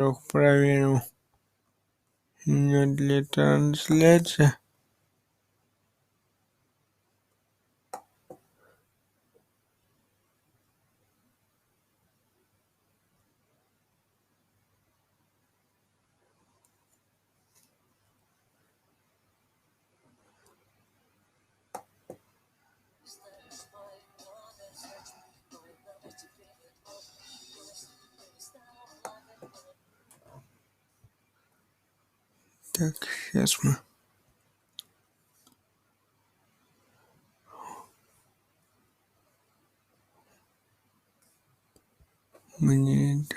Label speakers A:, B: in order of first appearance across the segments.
A: Вдруг проверил, идет ли трансляция. Так, сейчас мне это.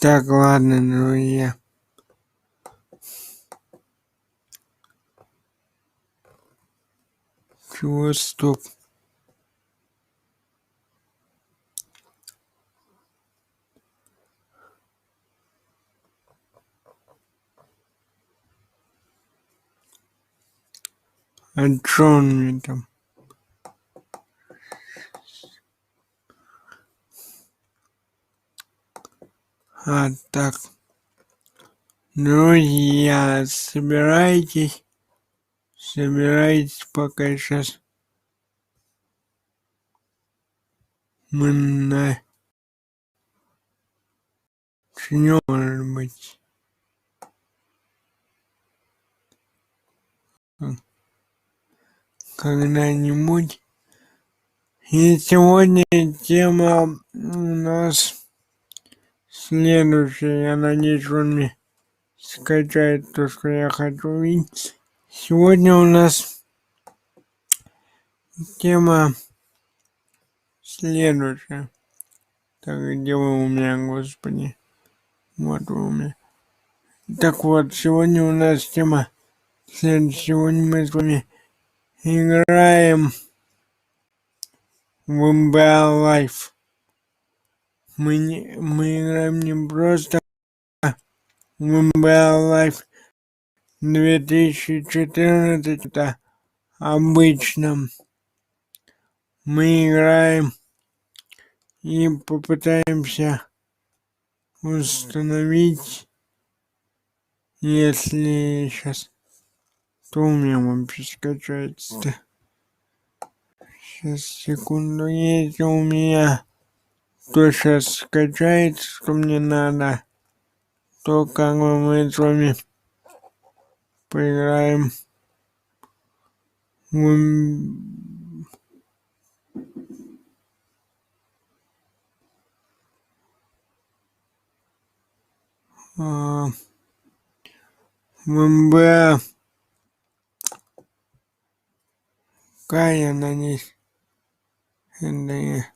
A: Так, ладно, друзья. Чего стоп? А чё он мне там? А, так. Друзья, собирайтесь, пока сейчас мы начнем, может быть, когда-нибудь. И сегодня тема у нас следующая. Я надеюсь, он мне скачает то, что я хочу видеть. Сегодня у нас тема следующая. Так, где вы у меня, господи? Вот вы у меня. Так вот, сегодня у нас тема следующая. Сегодня мы с вами играем в NBA Live. Мы играем не просто в NBA Live 2014, это обычно. Мы играем и попытаемся установить, если сейчас, то у меня вообще скачается-то. Сейчас, секунду, если у меня то сейчас скачается, что мне надо, то как бы мы с вами поиграем в МБ. Я надеюсь, это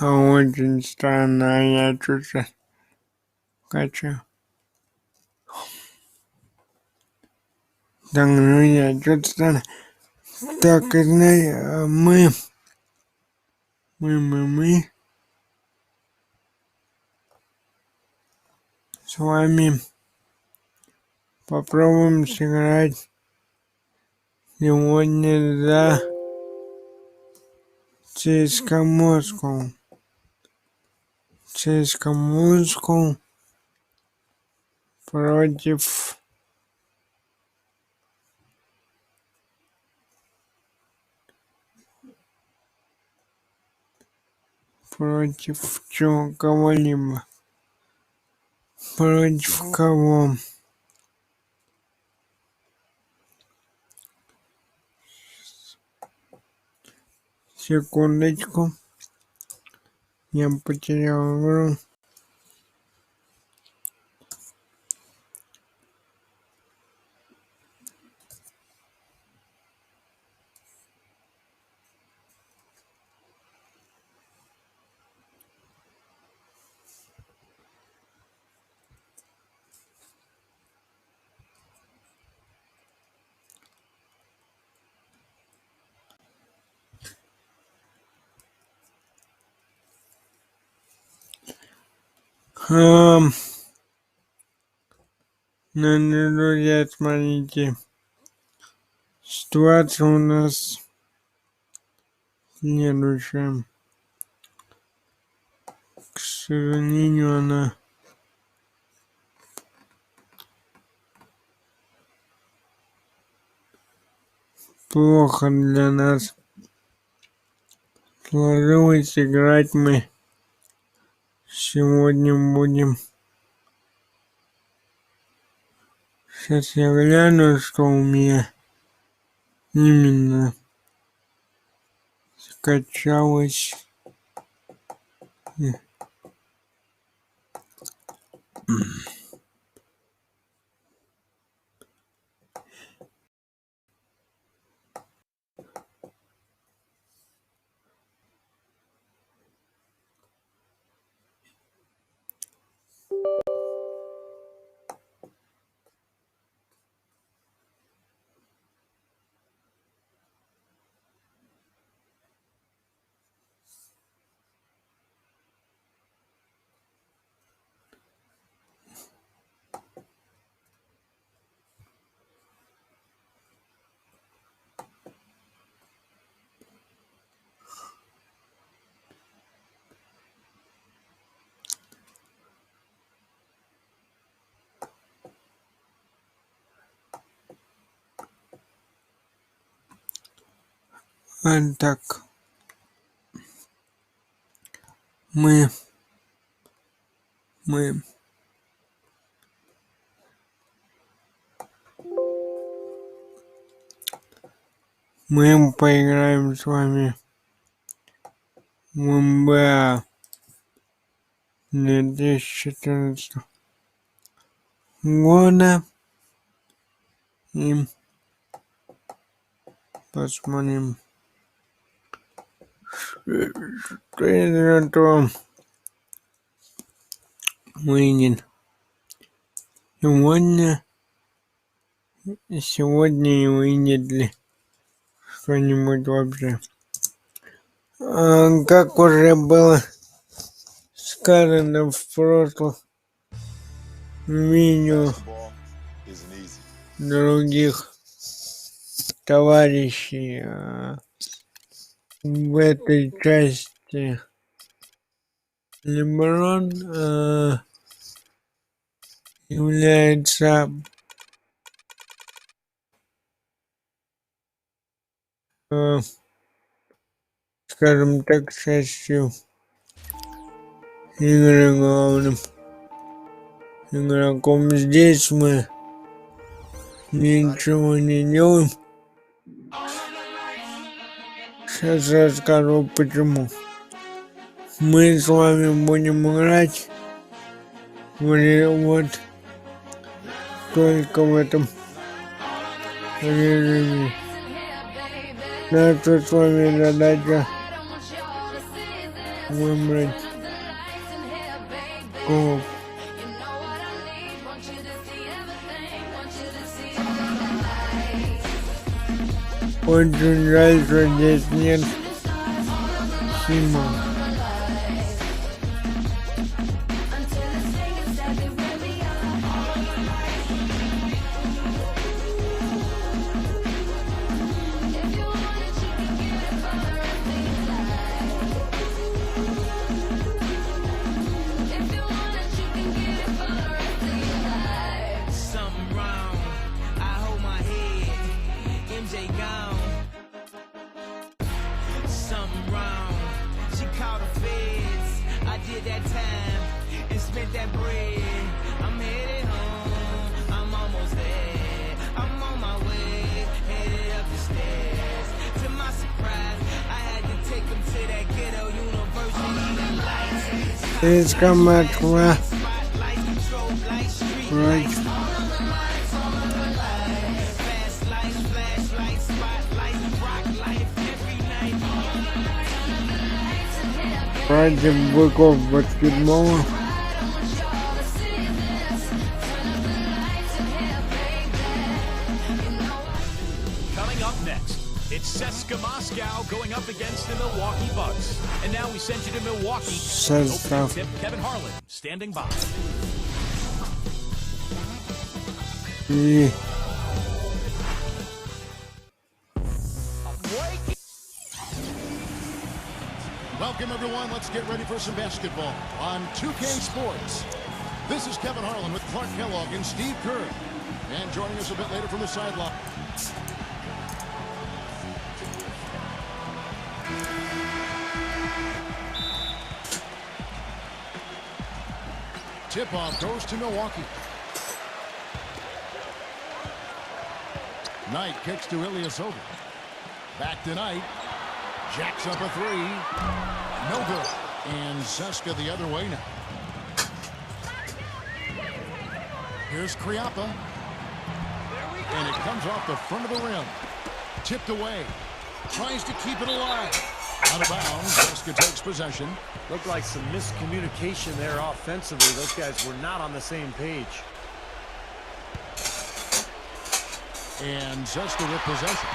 A: очень странно, я тут сейчас качаю. Так, друзья, что-то странно. Так, знаете, мы с вами попробуем сыграть сегодня за ЦСКА Москву. ЦСКА Москву против кого-либо. Против кого? Секундочку. Я потерял игру. Друзья, смотрите, ситуация у нас следующая. К сожалению, она плохо для нас сложилась. Играть мы сегодня будем. Сейчас я гляну, что у меня именно скачалось. Так, мы поиграем с вами в МБА 2014 года и посмотрим, что из этого выйдет сегодня и выйдет ли что-нибудь вообще. Как уже было сказано в прошлых видео других товарищей, в этой части Леброн является скажем так, частью игры главным игроком. Здесь мы ничего не делаем. Сейчас расскажу почему. Мы с вами будем играть вот только в этом режиме. Наша с вами задача выбрать кол. Очень жаль, что здесь нет Сима. Слишком Москва. Против быков баскетбола.
B: It's CSKA Moscow going up against the Milwaukee Bucks. And now we send you to Milwaukee. Opening tip, Kevin Harlan standing by.
A: Yeah.
C: Welcome, everyone. Let's get ready for some basketball on 2K Sports. This is Kevin Harlan with Clark Kellogg and Steve Kerr. And joining us a bit later from the sideline. Tip-off goes to Milwaukee. Knight kicks to Ilyasova. Back to Knight. Jacks up a three. No good. And CSKA the other way now. Here's Kriapa. And it comes off the front of the rim. Tipped away. Tries to keep it alive. Out of bounds. CSKA takes possession.
D: Looked like some miscommunication there offensively. Those guys were not on the same page.
C: And CSKA with possession.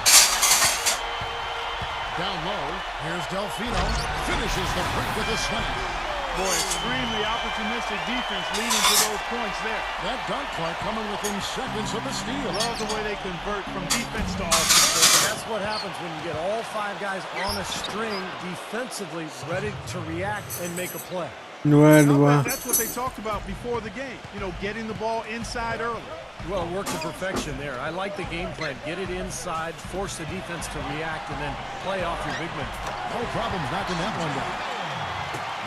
C: Down low. Here's Delfino. Finishes the break with a slam.
E: Boy, extremely opportunistic defense leading to those points there.
C: That dunk play coming within seconds of the steal.
E: Love the way they convert from defense to offense.
D: That's what happens when you get all five guys on a string defensively ready to react and make a play.
E: That's what they talked about before the game. You know, getting the ball inside early.
D: Well, it worked to perfection there. I like the game plan. Get it inside, force the defense to react, and then play off your big man.
C: No problems knocking that one down.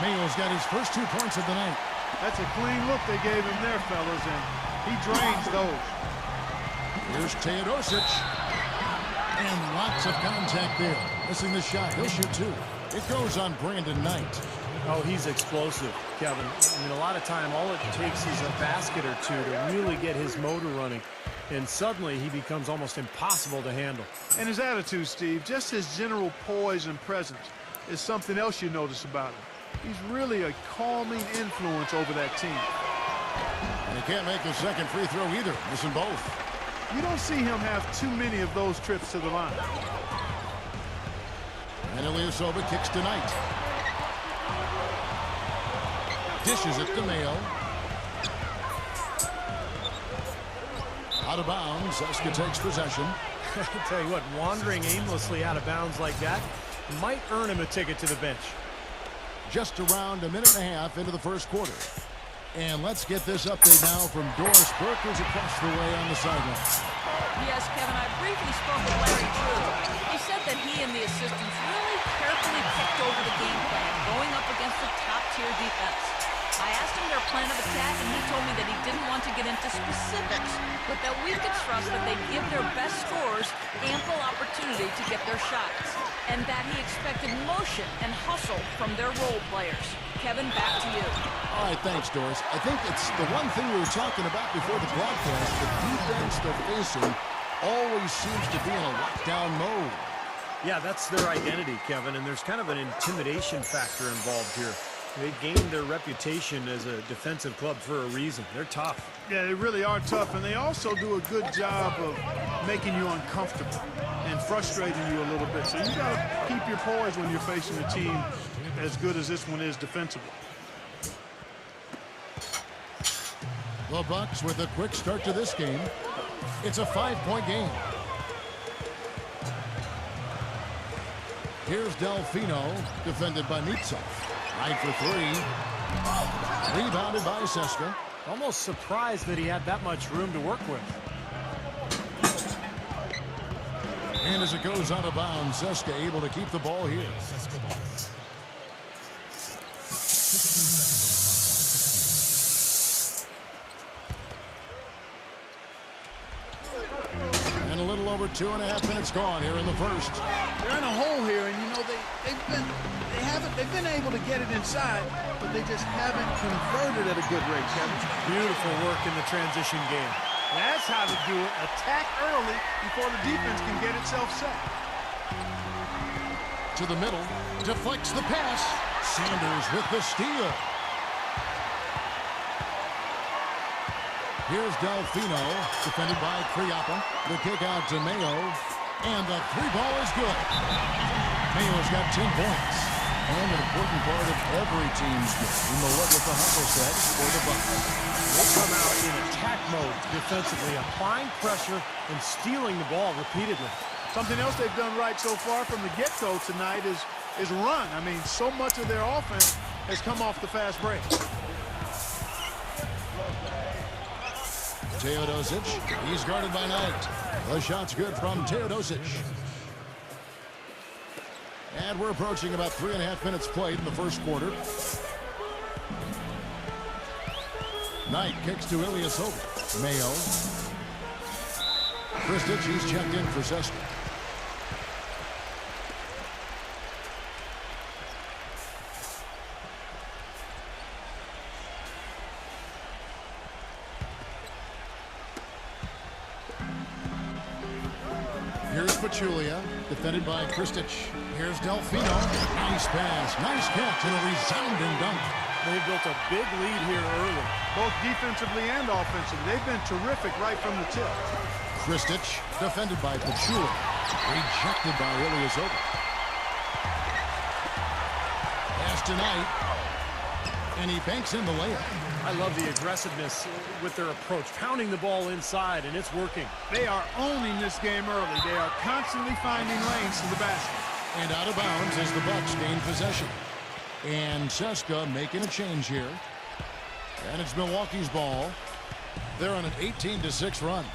C: Mayo's got his first 2 points of the night.
E: That's a clean look they gave him there, fellas, and he drains those.
C: Here's Teodosic. And lots of contact there. Missing the shot. He'll shoot 2. It goes on Brandon Knight.
D: Oh, he's explosive, Kevin. I mean, a lot of time, all it takes is a basket or two to really get his motor running. And suddenly, he becomes almost impossible to handle.
E: And his attitude, Steve, just his general poise and presence is something else you notice about him. He's really a calming influence over that team.
C: And he can't make the second free throw either, missing both.
E: You don't see him have too many of those trips to the line.
C: And Ilyasova kicks to Knight. Dishes it to Mayo. Out of bounds. CSKA takes possession.
D: I'll tell you what, wandering aimlessly out of bounds like that might earn him a ticket to the bench.
C: Just around a minute and a half into the first quarter. And let's get this update now from Doris Burke, who's across the way on the sideline.
F: Yes, Kevin, I briefly spoke with Larry Drew. He said that he and the assistants really carefully picked over the game plan, going up against a top-tier defense. I asked him their plan of attack, and he told me that he didn't want to get into specifics, but that we could trust that they'd give their best scorers ample opportunity to get their shots, and that he expected motion and hustle from their role players. Kevin, back to you.
C: All right, thanks, Doris. I think it's the one thing we were talking about before the broadcast. The defense they're facing always seems to be in a lockdown mode.
D: Yeah, that's their identity, Kevin, and there's kind of an intimidation factor involved here. They gained their reputation as a defensive club for a reason. They're tough.
E: Yeah, they really are tough, and they also do a good job of making you uncomfortable and frustrating you a little bit. So you got to keep your poise when you're facing a team as good as this one is defensively.
C: The Bucks with a quick start to this game. It's a 5-point game. Here's Delfino, defended by Mitsov. Right for 3. Rebounded by CSKA.
D: Almost surprised that he had that much room to work with.
C: And as it goes out of bounds, CSKA able to keep the ball here. And a little over 2.5 minutes gone here in the first.
E: They're in a hole here, and you know they've been able to get it inside, but they just haven't converted at a good rate, Kevin.
D: Beautiful work in the transition game.
E: That's how to do it. Attack early before the defense can get itself set.
C: To the middle, deflects the pass. Sanders with the steal. Here's Delfino, defended by Kriapa. The kick out to Mayo. And the three ball is good. Mayo's got 10 points. And an important part of every team's game. The look at the hustle set for the Bucks.
D: They come out in attack mode defensively, applying pressure and stealing the ball repeatedly.
E: Something else they've done right so far from the get-go tonight is run. I mean, so much of their offense has come off the fast break.
C: Teodosic, he's guarded by Knight. The shot's good from Teodosic. And we're approaching about 3.5 minutes played in the first quarter. Knight kicks to Ilyasova. Mayo. Kristich, he's checked in for Seska. Here's Pachulia, defended by Kristich. Here's Delfino. Nice pass, nice catch, and a resounding dunk.
D: They've built a big lead here early.
E: Both defensively and offensively. They've been terrific right from the tip.
C: Kristich, defended by Pachulia. Rejected by Ilyasova. Pass to Knight. And he banks in the layup.
D: I love the aggressiveness with their approach, pounding the ball inside, and it's working.
E: They are owning this game early. They are constantly finding lanes to the basket.
C: And out of bounds as the Bucks gain possession. And Seska making a change here. And it's Milwaukee's ball. They're on an 18-6 run.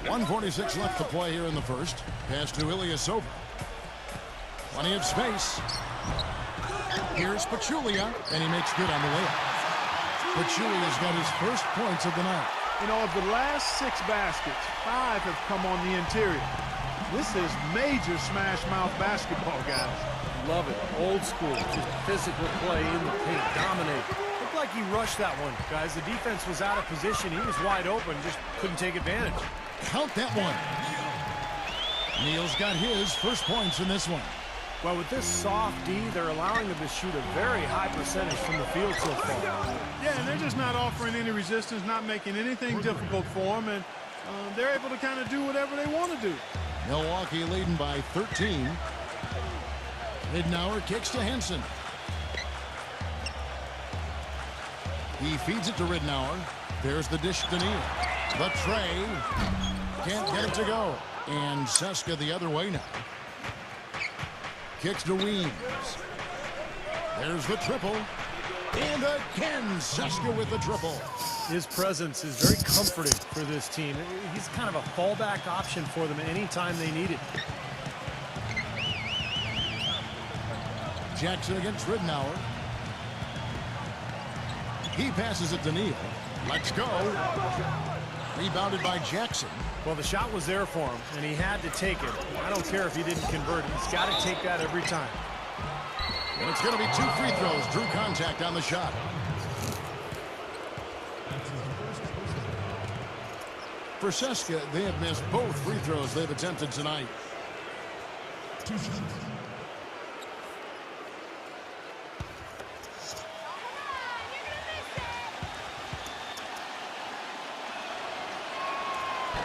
C: 1:46 left to play here in the first. Pass to Ilyasova. Plenty of space. Here's Pachulia, and he makes good on the layup. Pachulia's got his first points of the night.
E: You know, of the last 6 baskets, 5 have come on the interior. This is major smash mouth basketball, guys.
D: Love it. Old school. Just physical play in the paint. Dominate. Looked like he rushed that one, guys. The defense was out of position. He was wide open. Just couldn't take advantage.
C: Count that one. Neal's got his first points in this one.
D: Well, with this soft D, they're allowing them to shoot a very high percentage from the field so far.
E: Yeah, and they're just not offering any resistance, not making anything difficult for them, and they're able to kind of do whatever they want to do.
C: Milwaukee leading by 13. Ridnour kicks to Henson. He feeds it to Ridnour. There's the dish to Neal. The tray. Can't get it to go. And Seska the other way now. Kicks to Weems. There's the triple. And again, Seska with the triple.
D: His presence is very comforting for this team. He's kind of a fallback option for them anytime they need it.
C: Jackson against Ridnour. He passes it to Neal. Let's go. Rebounded by Jackson.
D: Well, the shot was there for him, and he had to take it. I don't care if he didn't convert it. He's got to take that every time.
C: And it's going to be 2 free throws. Drew contact on the shot. For Seska, they have missed both free throws they've attempted tonight.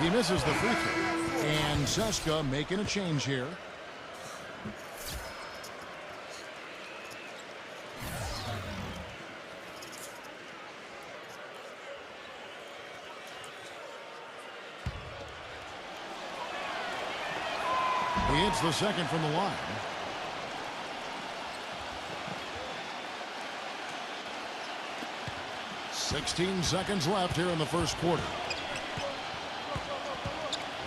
C: He misses the free throw. And Seska making a change here. He hits the second from the line. "16 seconds left here in the first quarter.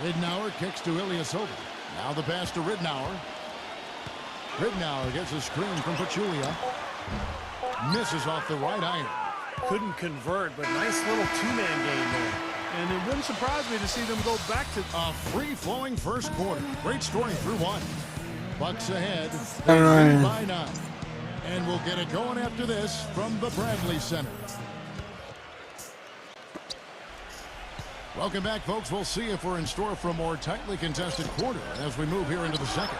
C: Ridnour kicks to Ilyasova. Now the pass to Ridnour. Ridnour gets a screen from Pachulia. Misses off the right iron.
D: Couldn't convert, but nice little two-man game there.
E: And it wouldn't surprise me to see them go back to
C: A free-flowing first quarter. Great scoring through one. Bucks ahead.
A: All right.
C: By 9. And we'll get it going after this from the Bradley Center. Welcome back, folks. We'll see if we're in store for a more tightly contested quarter as we move here into the second.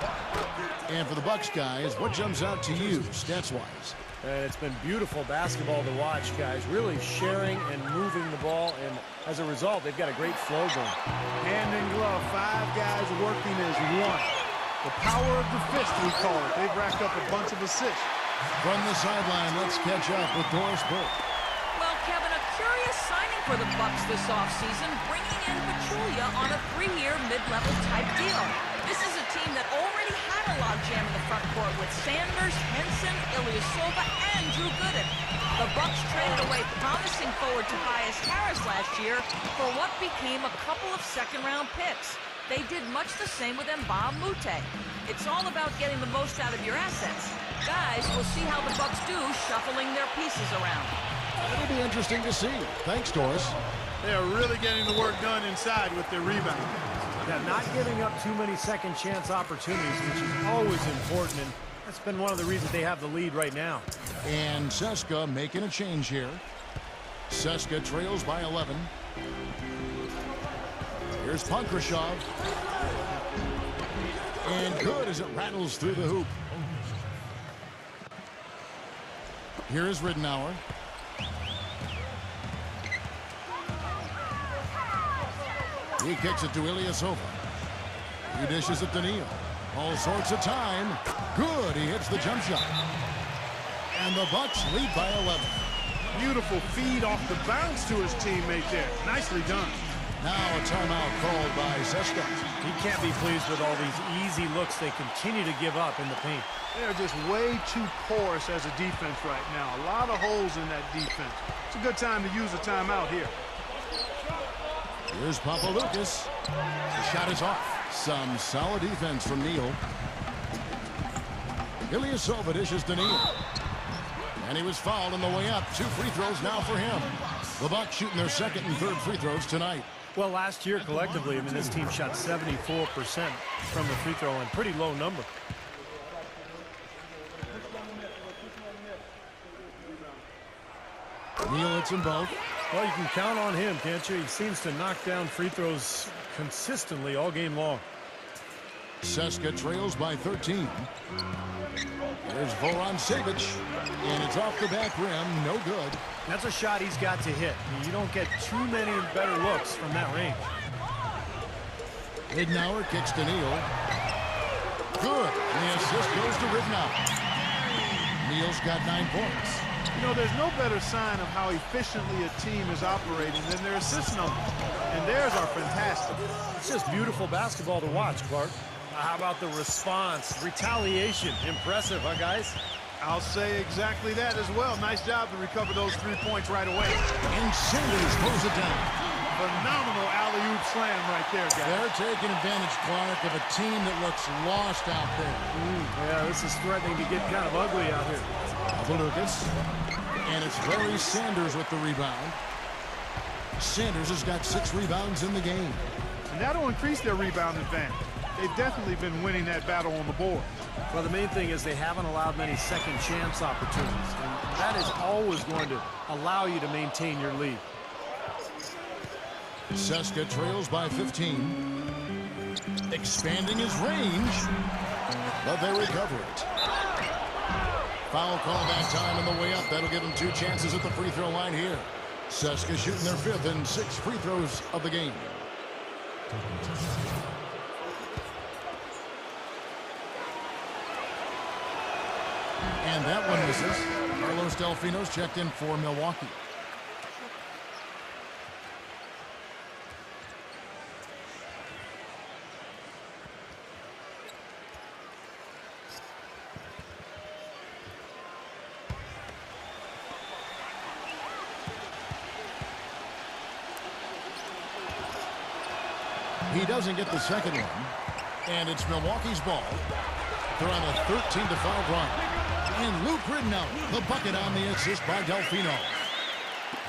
C: And for the Bucks guys, what jumps out to you stats-wise?
D: And it's been beautiful basketball to watch, guys. Really sharing and moving the ball, and as a result, they've got a great flow going.
E: Hand in glove, 5 guys working as one. The power of the fist, we call it. They've racked up a bunch of assists.
C: From the sideline, let's catch up with Doris Burke.
F: Well, Kevin, a curious signing for the Bucks this offseason, bringing in Pachulia on a 3-year mid-level type deal. This is a team that already had a logjam in the front court with Sanders, Henson, Ilyasova, and Drew Gooden. The Bucks traded away promising forward Tobias Harris last year for what became a couple of second-round picks. They did much the same with Mbah Moute. It's all about getting the most out of your assets. Guys, we'll see how the Bucks do shuffling their pieces around.
C: It'll be interesting to see. Thanks, Doris.
E: They are really getting the work done inside with their rebound.
D: Yeah, not giving up too many second chance opportunities, which is always important, and that's been one of the reasons they have the lead right now.
C: And Seska making a change here. Seska trails by 11. Here's Punkrashov. And good as it rattles through the hoop. Here is Ridenour. He kicks it to Ilyasova. He dishes it to Neal. All sorts of time. Good. He hits the jump shot. And the Bucks lead by 11.
E: Beautiful feed off the bounce to his teammate there. Nicely done.
C: Now a timeout called by Seska.
D: He can't be pleased with all these easy looks they continue to give up in the paint.
E: They're just way too porous as a defense right now. A lot of holes in that defense. It's a good time to use a timeout here.
C: Here's Papaloukas. The shot is off. Some solid defense from Neal. Ilyasova dishes to Neal. And he was fouled on the way up. 2 free throws now for him. The Bucks shooting their second and third free throws tonight.
D: Well, last year collectively, I mean, this team shot 74% from the free throw line. Pretty low number.
C: Neal hits them both.
D: Well, you can count on him, can't you? He seems to knock down free throws consistently all game long.
C: Seska trails by 13. There's Voron Savic, and it's off the back rim, no good.
D: That's a shot he's got to hit. You don't get too many better looks from that range.
C: Ridenour kicks to Neal. Good, and the assist goes to Ridenour. Neal's got 9 points.
E: You know, there's no better sign of how efficiently a team is operating than their assist numbers. And theirs are fantastic.
D: It's just beautiful basketball to watch, Clark. How about the response? Retaliation. Impressive, huh, guys?
E: I'll say exactly that as well. Nice job to recover those 3 points right away.
C: And Sanders pulls it down.
E: Phenomenal alley-oop slam right there, guys.
C: They're taking advantage, Clark, of a team that looks lost out there.
D: Yeah, this is threatening to get kind of ugly out here.
C: Lucas. And it's Larry Sanders with the rebound. Sanders has got 6 rebounds in the game.
E: And that'll increase their rebound advantage. They've definitely been winning that battle on the board.
D: Well, the main thing is they haven't allowed many second chance opportunities. And that is always going to allow you to maintain your lead.
C: Seska trails by 15. Expanding his range, but they recover it. Foul call that time on the way up. That'll give them 2 chances at the free throw line here. Seska shooting their 5th and 6th free throws of the game. And that one misses. Carlos Delfino's checked in for Milwaukee. He doesn't get the second one, and it's Milwaukee's ball. They're on a 13-5 run. And Luke Ridenour, the bucket on the assist by Delfino.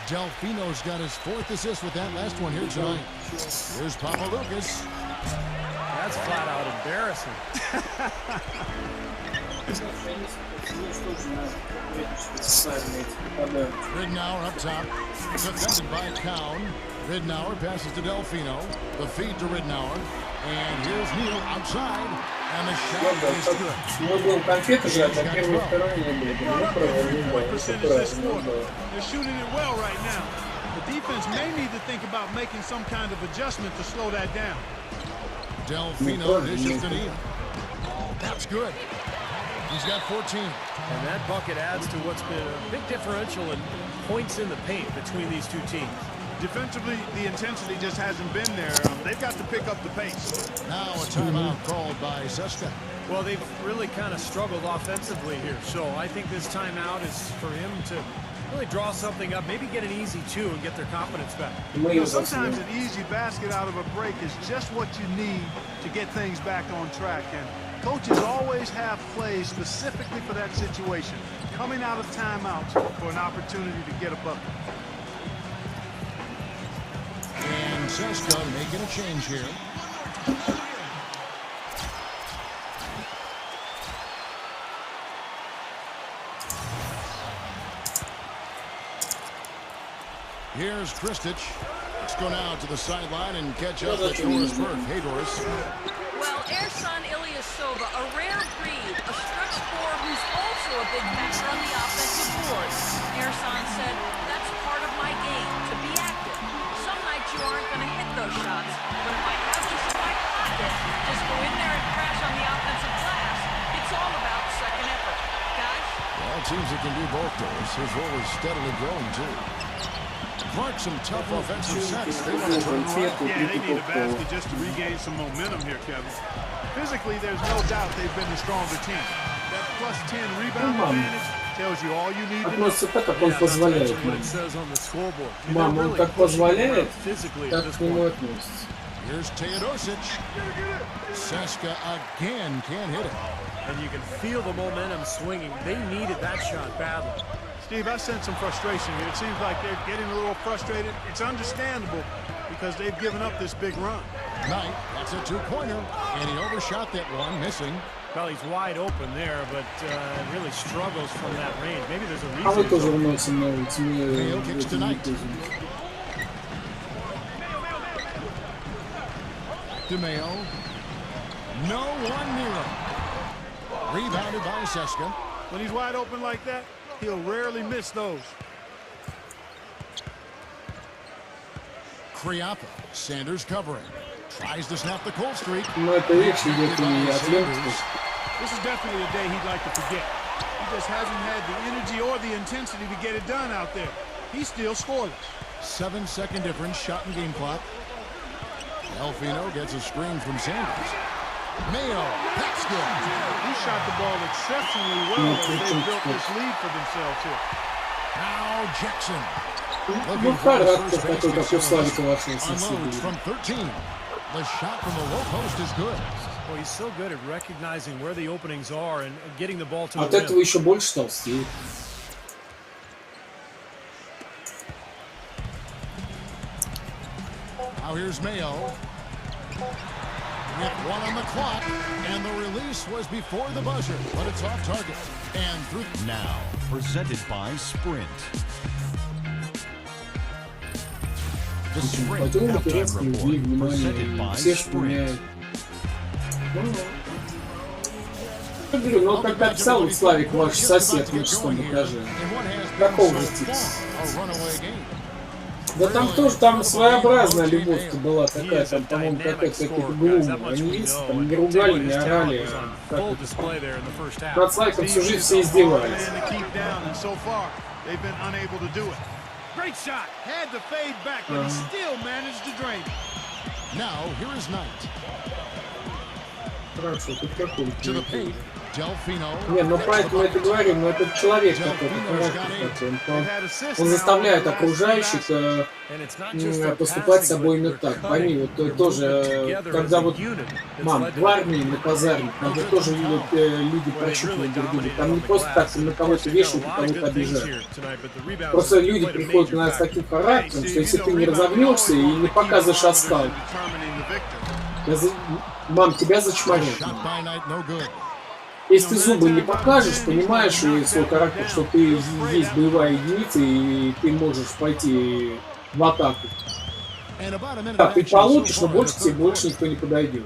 C: Delfino's got his 4th assist with that last one here tonight. Here's Papaloukas.
D: That's flat out embarrassing.
C: Ridenour up top, defended by Cowan. Ridnour passes to Delfino. The feed to Ridnour. And here's Neal outside. And the shot is good.
A: Мы будем конфеты жрать, а первый, второй не будем. Ну,
E: They're shooting it well right now. The defense may need to think about making some kind of adjustment to slow that down.
C: Delfino dishes to Neal. That's good. He's got 14.
D: And that bucket adds to what's been a big differential in points in the paint between these two teams.
E: Defensively, the intensity just hasn't been there. They've got to pick up the pace.
C: Now a timeout called by Seska.
D: Well, they've really kind of struggled offensively here, so I think this timeout is for him to really draw something up, maybe get an easy two and get their confidence back.
E: You know, sometimes an easy basket out of a break is just what you need to get things back on track. And coaches always have plays specifically for that situation, coming out of timeouts for an opportunity to get a bucket.
C: And Seska making a change here. Here's Kristich. Let's go now to the sideline and catch up with Doris Burke. Hey, Doris.
F: Well, Ersan Ilyasova, a rare breed, a stretch four who's also a big factor on the offensive board. Ersan said, that's part of my game, to be active. Some nights you aren't going to hit those shots, but if I have this in my pocket, just go in there and crash on the offensive glass. It's all about second effort. Guys?
C: Well, it seems he can do both, Doris. His role is steadily growing, too. Clark, some tough offensive sets. They want to turn around.
E: Yeah, they need a basket just to regain some momentum here, Kevin. Physically, there's no doubt they've been the stronger team. That plus 10 rebound advantage tells you all you need to know.
A: Относится так, как он позволяет. Мам, он как позволяет, так к нему относится.
C: Here's Teodosic. Seska again can't hit it.
D: And you can feel the momentum swinging. They needed that shot badly.
E: Steve, I sense some frustration here. It seems like they're getting a little frustrated. It's understandable because they've given up this big run.
C: Knight, that's a two-pointer, and he overshot that one, missing.
D: Well, he's wide open there, but really struggles from that range. Maybe there's a
A: А мы
D: reason.
A: тоже вносим на тьме.
C: Mayo kicks to Knight. DeMayo. No one near him. Rebounded by Seska.
E: When he's wide open like that, he'll rarely miss those.
C: Kriapa. Sanders covering. Tries to snap the cold streak.
A: Но это вещь идет и от легкости.
E: This is definitely a day he'd like to forget. He just hasn't had the energy or the intensity to get it done out there. He's still scoreless.
C: 7-second difference, shot and game clock. Delfino gets a screen from Sanders. Mayo, that's good.
E: He shot the ball exceptionally well as they built this lead for themselves here.
C: Now Jackson.
A: Ну, характер такой, как у Славика вашего
C: Unloads from 13. The shot from the low post is good.
D: Well, he's so good at recognizing where the openings are and getting the ball to
A: От
D: the
A: этого
D: rim.
A: еще больше толстеет.
C: Now here's Mayo. With one on the clock, and the release was before the buzzer, but it's off target. And through
B: Now, presented by Sprint. The Sprint
A: Пойдем
B: halftime
A: турецкий любви,
B: report, presented
A: внимание,
B: by
A: все
B: Sprint.
A: шпуняют. Я говорю, ну как написал вот Славик, ваш сосед на 6-м этаже. Какого же типа? Да там тоже, там своеобразная любовь-то была такая, там, по-моему, какая-то глумная. Они видите, там не ругали, не орали. Над Славиком всю жизнь все издевались.
E: Great shot. Had to fade back, but he still managed to drain it.
C: Now here is Knight.
A: Хорошо, тут какой
C: To the paint. Delfino.
A: Не, ну поэтому это говорю, но этот человек какой-то, характер такой. Он заставляет окружающих поступать с собой именно так. Пойми, вот тоже, когда вот, мам, в армии, на казарме, там же тоже люди прощупывают друг друга. Там не просто так на кого-то вешают, а кого-то обижают. Просто люди приходят на нас с таким характером, что если ты не разогнешься и не показываешь оскал, мам, тебя зачморят.
C: Shot by Knight, no good.
A: Если ты зубы не покажешь, понимаешь свой характер, что ты есть боевая единица и ты можешь пойти в атаку.
G: Так, ты получишь, но больше тебе больше никто не подойдет.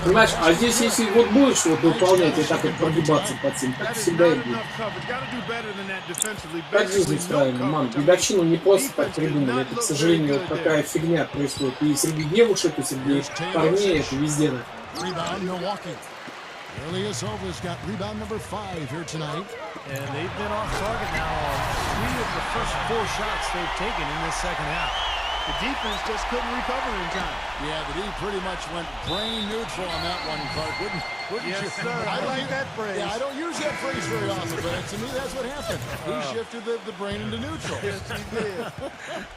G: Понимаешь, а здесь, если вот будешь вот выполнять и так вот прогибаться под тем, так всегда и будет. Так жизнь устроена, мам. Дедовщину не просто так придумали. Это, к сожалению, вот такая фигня происходит. И среди девушек, и среди парней, это везде.
C: Ilyasova's got rebound number 5 here tonight.
D: And they've been off target now on 3 of the first 4 shots they've taken in this second half.
E: The defense just couldn't recover in time.
C: Yeah, the D pretty much went brain neutral on that one, Clark. Wouldn't
E: yes,
C: you?
E: Sir. I like that phrase.
C: Yeah, I don't use that phrase very often, but to me that's what happened. He shifted the brain into neutral.
E: Yes, he did.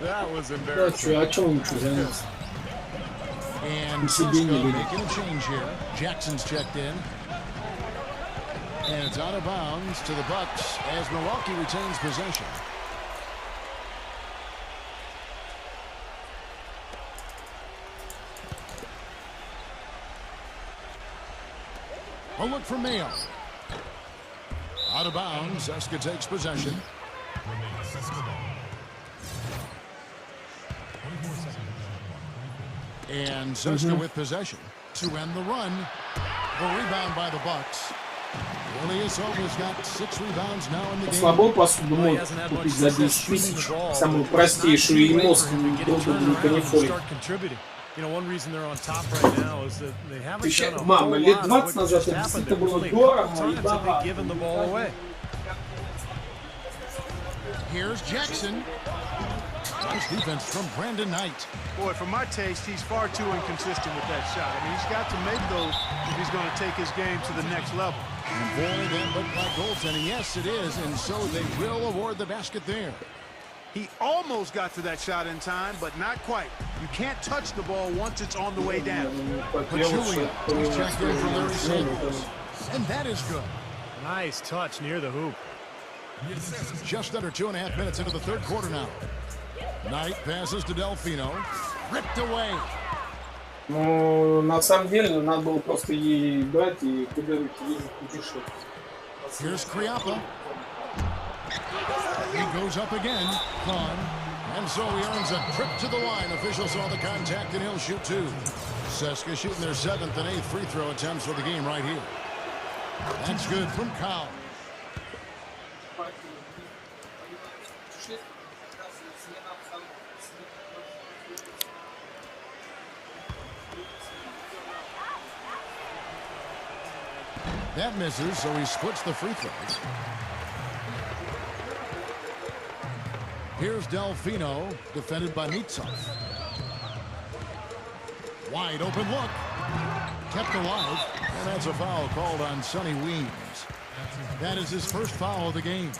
D: That was
G: Да,
D: embarrassing.
G: о чем ничего занялся?
C: And Cisco making a change here. Jackson's checked in. And it's out of bounds to the Bucks as Milwaukee retains possession. A look from Mayo. Out of bounds. Zeska takes possession. And Zeska with possession to end the run. The rebound by the Bucks. Ilyasova's got 6 rebounds now in the game.
G: Слабо посуду может купить за 10 тысяч. Самую простейшую и мозг долго не ходит. Мама, лет 20 назад это действительно было дорого и богато.
C: Here's Jackson. Nice defense from Brandon Knight.
E: Boy, for my taste, he's far too inconsistent with that shot. I mean, he's got to make those if he's going to take his game to the next level.
C: And boy, that looked like goaltending. Yes, it is, and so they will award the basket there.
E: He almost got to that shot in time, but not quite. You can't touch the ball once it's on the way down.
C: Pachulia, he's checked in for Larry Sanders. And that is good.
D: Nice touch near the hoop.
C: Just under 2.5 minutes into the third quarter now. Knight passes to Delfino. Ripped away.
G: Ну, на самом деле, надо было просто ей брать и куда руки ездить путешествовать.
C: Here's Kriapa. He goes up again. Khan. And so he earns a trip to the line. Officials saw the contact and he'll shoot 2. Zeska shooting their 7th and 8th free throw attempts for the game right here. That's good from Kyle. That misses, so he splits the free throws. Here's Delfino, defended by Nitsov. Wide open look. Kept alive, and that's a foul called on Sonny Weems. That is his first foul of the game.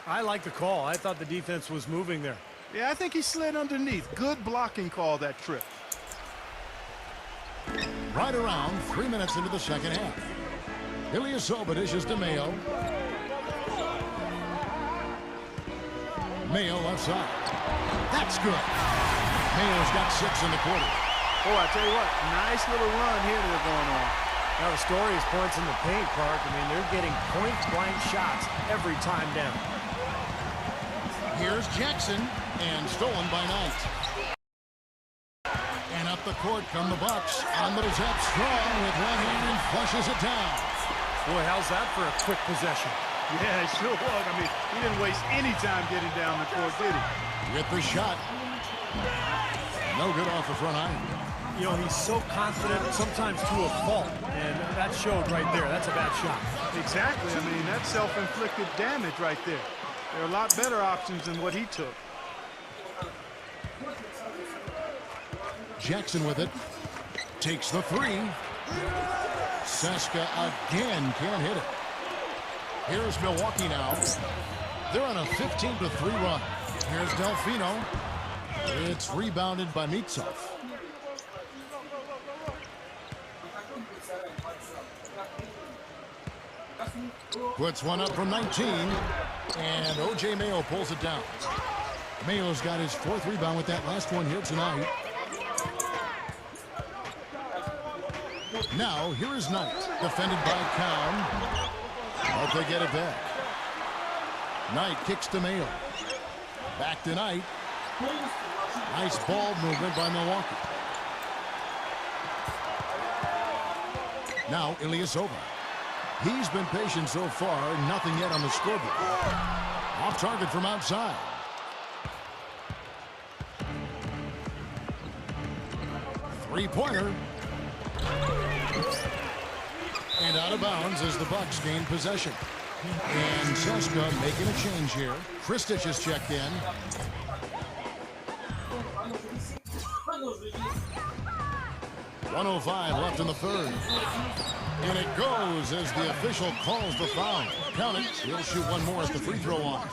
D: I like the call. I thought the defense was moving there.
E: Yeah, I think he slid underneath. Good blocking call that trip.
C: Right around 3 minutes into the second half. Ilyasova dishes to Mayo. Mayo left side. That's good. Mayo's got 6 in the quarter.
E: Oh, I tell you what, nice little run here they're going on.
D: Now the story is points in the paint, Clark. I mean, they're getting point-blank shots every time down.
C: Here's Jackson, and stolen by Knight. And up the court come the Bucks. On the zap, strong with one hand and flushes it down.
D: Boy, how's that for a quick possession?
E: Yeah, it sure was. I mean, he didn't waste any time getting down the court, did he?
C: With the shot. No good off the front iron.
D: You know, he's so confident, sometimes to a fault. And that showed right there. That's a bad shot.
E: Exactly. I mean, that's self-inflicted damage right there. There are a lot better options than what he took.
C: Jackson with it. Takes the 3. Zeska again can't hit it. Here's Milwaukee now. They're on a 15-3 run. Here's Delfino. It's rebounded by Nitsov. Puts one up from 19. And O.J. Mayo pulls it down. Mayo's got his 4th rebound with that last one here tonight. Now, here is Knight, defended by Cowan. But they get it back. Knight kicks to Mayo. Back to Knight. Nice ball movement by Milwaukee. Now Ilyasova. He's been patient so far. Nothing yet on the scoreboard. Off target from outside. Three-pointer. And out of bounds as the Bucks gain possession. And Seska making a change here. Kristich is checked in. .105 left in the third. And it goes as the official calls the foul. Count it. He'll shoot one more at the free throw line.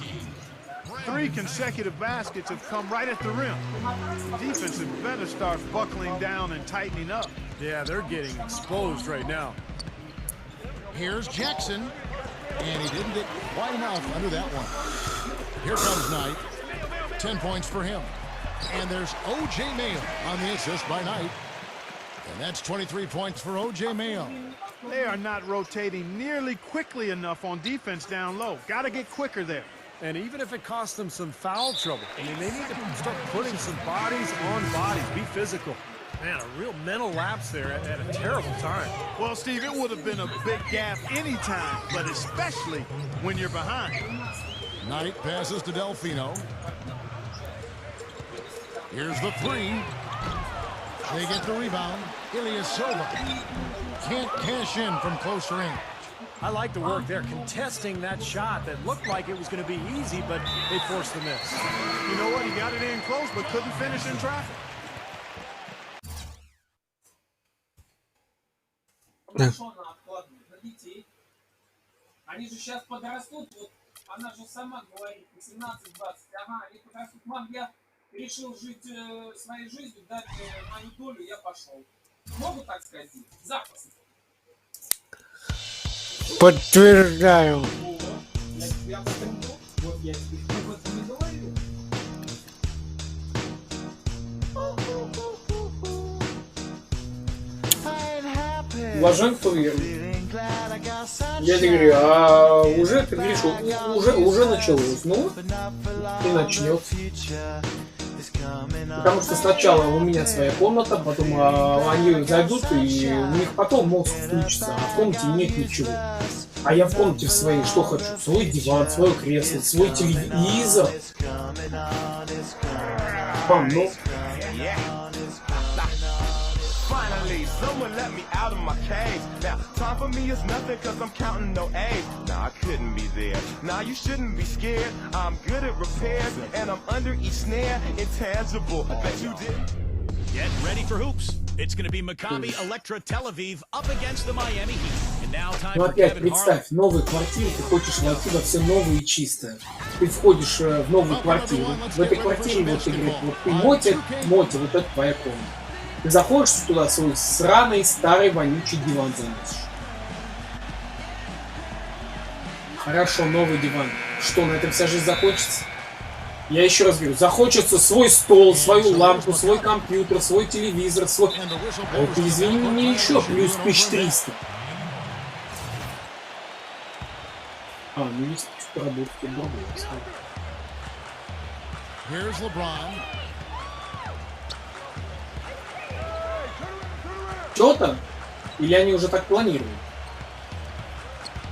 E: 3 consecutive baskets have come right at the rim. Defense had better start buckling down and tightening up.
D: Yeah, they're getting exposed right now.
C: Here's Jackson. And he didn't get quite enough under that one. Here comes Knight. 10 points for him. And there's O.J. Mayo on the assist by Knight. And that's 23 points for O.J. Mayo.
E: They are not rotating nearly quickly enough on defense down low. Got to get quicker there.
D: And even if it costs them some foul trouble, I mean, they need to start putting some bodies on bodies, be physical. Man, a real mental lapse there at a terrible time.
E: Well, Steve, it would have been a big gap anytime, but especially when you're behind.
C: Knight passes to Delfino. Here's the three. They get the rebound. Ilyasova can't cash in from close range.
D: I like the work there, contesting that shot that looked like it was going to be easy, but they forced the miss.
E: You know what? He got it in close, but couldn't finish in traffic.
G: Они же сейчас подрастут, вот она же сама говорит, 18-20, ага, они подрастут, мам, я решил жить своей жизнью, дать мою долю, я пошел. Могу так сказать? Запросто.
A: Подтверждаю.
G: Я об этом говорю, вот я тебе об этом не говорю. Блажен, кто верит. Я тебе говорю, а уже, ты говоришь, уже началось, ну и начнется. Потому что сначала у меня своя комната, потом они зайдут, и у них потом мозг включится, а в комнате нет ничего. А я в комнате в своей что хочу? Свой диван, свое кресло, свой телевизор. Мам, ну...
H: Finally, someone let me out of my cage. Now, time for me is nothing cause I'm counting no A's. Nah, I couldn't be there. Nah, you shouldn't be scared. I'm good at repairs and I'm under each snare. Intangible. I bet you did.
B: Get ready for hoops. It's going to be Maccabi Electra Tel Aviv up against the Miami Heat. And now time
G: Ну
B: for
G: опять
B: Kevin
G: представь, в новой квартире ты хочешь войти во все новое и чистое. Ты входишь в новую квартиру. В этой квартире вот ты говоришь, вот ты Мотя, вот это твоя комната. Ты заходишь туда, свой сраный, старый, вонючий диван заносишь. Хорошо, новый диван. Что, на этом вся жизнь закончится? Я еще раз говорю, захочется свой стол, свою лампу, свой компьютер, свой телевизор, свой... Вот, извини, мне еще плюс 1300. А, ну есть работать другое.
C: Here's LeBron.
G: Что-то? Или они уже так планируют?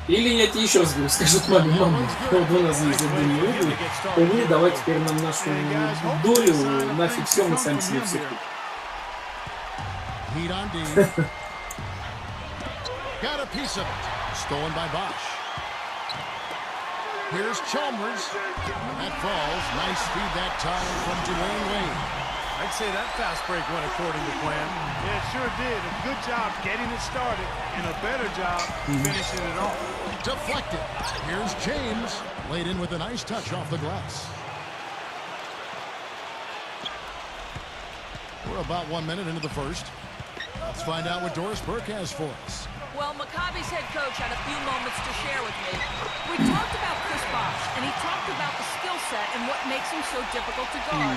G: Или я тебе еще раз говорю, скажут маме, мама, вот у нас есть отдельный угол, увы, давай теперь нам нашу долю, нафиг все, мы сами себе все купим.
C: Heat on D. Got a piece of it. Stolen by Bosch. Here's Chalmers. That falls. Nice feed that time from Dwayne Wade.
D: I'd say that fast break went according to plan.
E: Yeah, it sure did. A good job getting it started and a better job finishing it off.
C: Deflected. Here's James. Laid in with a nice touch off the glass. We're about 1 minute into the first. Let's find out what Doris Burke has for us.
F: Well, Maccabi's head coach had a few moments to share with me. We talked about Chris Bosh, and he talked about the skill set and what makes him so difficult to guard.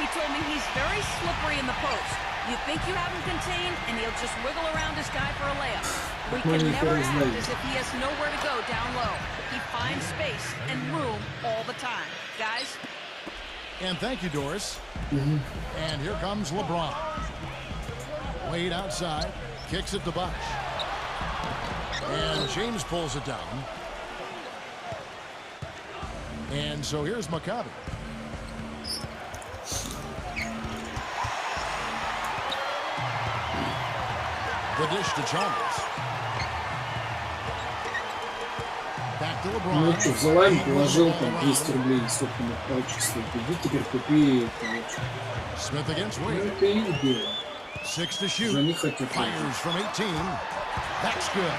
F: He told me he's very slippery in the post. You think you have him contained, and he'll just wiggle around his guy for a layup. We can never act as if he has nowhere to go down low. He finds space and room all the time. Guys?
C: And thank you, Doris. And here comes LeBron. Wade outside, kicks it to Bosch. And James pulls it down. And so here's Maccabi. The dish to Chalmers. Back to LeBron.
G: Ну что, взяла и положил там 200 рублей, сколько на качество. Иди теперь купи, короче.
C: Smith against
G: Ну
C: Wade.
G: это их дело.
C: 6 to shoot.
G: За них хотят.
C: Fires from 18. That's good.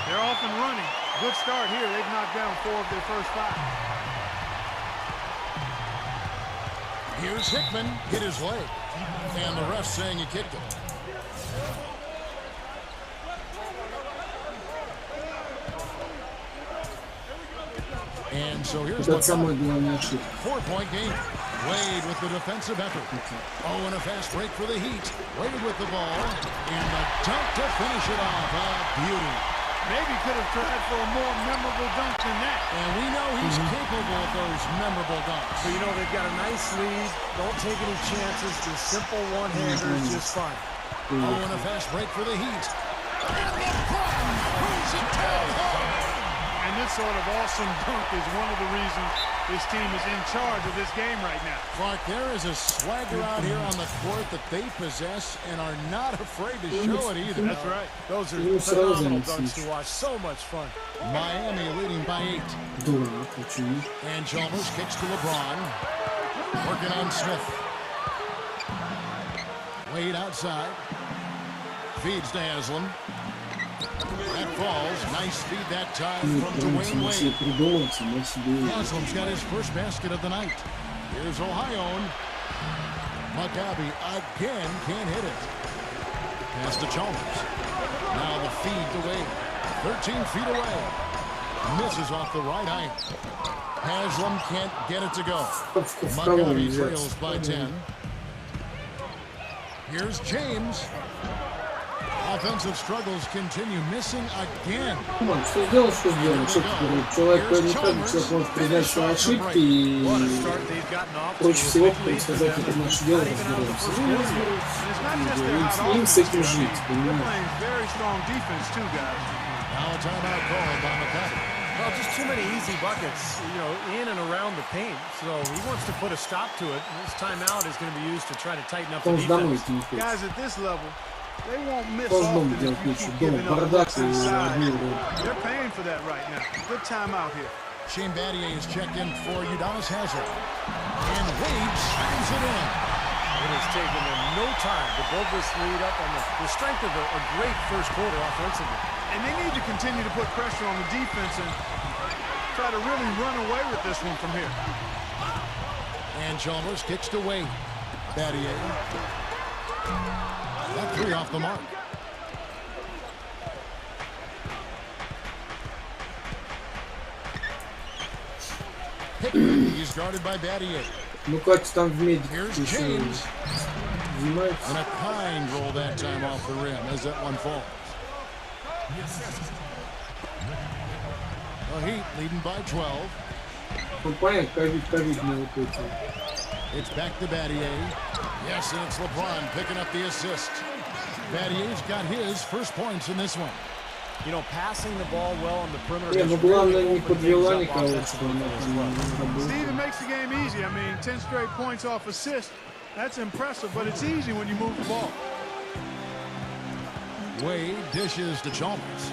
E: They're off and running. Good start here. They've knocked down 4 of their first 5.
C: Here's Hickman. Hit his leg. And the ref saying he kicked him. And so here's
G: Это самое главное ошибка.
C: 4-point game. Wade with the defensive effort. Oh, and a fast break for the Heat. Wade with the ball. And the dunk to finish it off. Beauty.
E: Maybe could have tried for a more memorable dunk than that.
C: And we know he's capable of those memorable dunks.
D: So, you know, they've got a nice lead. Don't take any chances. The simple one-hander is just fine.
C: Oh, and a fast break for the Heat. And LeBron moves it down hard.
E: And this sort of awesome dunk is one of the reasons this team is in charge of this game right now.
C: Clark, there is a swagger out here on the court that they possess and are not afraid to show it either.
E: That's right.
D: Those are phenomenal dunks to watch. So much fun.
C: Miami leading by 8.
G: Дурак, почему?
C: And Chalmers kicks to LeBron. Working on Smith. Wade outside. Feeds to Haslam. That falls. Nice feed that time from Dwayne Wade. Haslam's got his first basket of the night. Here's Ohio. Maccabi again can't hit it. Pass to Chalmers. Now the feed to Wade. 13 feet away. Misses off the right eye. Haslam can't get it to go. Maccabi trails by 10. Here's James. Offensive struggles continue, missing again.
G: Что сделал, что сделал. Что теперь? Человек не каждый человек может признать свои ошибки и проще всего сказать, это наше дело, разберемся. Ну, разберемся. Им с этим жить, понимаешь?
C: Now a timeout called by Maccabi.
D: Well, just too many easy buckets, you know, in and around the paint. So he wants to put a stop to it. This timeout is going to be used to try to tighten up the defense.
E: Guys at this level, they won't miss
G: Должен
E: often
G: делать
E: if you
G: лучше.
E: keep
G: Дома
E: giving up
G: бардак
E: looks
G: и
E: inside.
G: одни.
E: They're paying for that right now. Good timeout here.
C: Shane Battier is checked in for Udonis Haslem. And Wade slams it in.
D: It has taken them no time to build this lead up on the strength of a great first quarter offensively.
E: And they need to continue to put pressure on the defense and try to really run away with this one from here.
C: And Chalmers kicks to Wade. Battier. That 3 off the mark. Hickman, he's guarded by Battier.
G: Ну как там в медике
C: Here's
G: еще
C: James.
G: занимается?
C: And a kind roll that time off the rim as that one falls. The Heat leading by 12.
G: Ну понятно, ковидные вот эти.
C: It's back to Battier. Yes, and it's LeBron picking up the assist. Battier's got his first points in this one.
D: You know, passing the ball well on the perimeter.
G: Не, ну главное не подвела никого, что она там
E: Steve, it makes the game easy. I mean, 10 straight points off assist. That's impressive, but it's easy when you move the ball.
C: Wade dishes to Chalmers.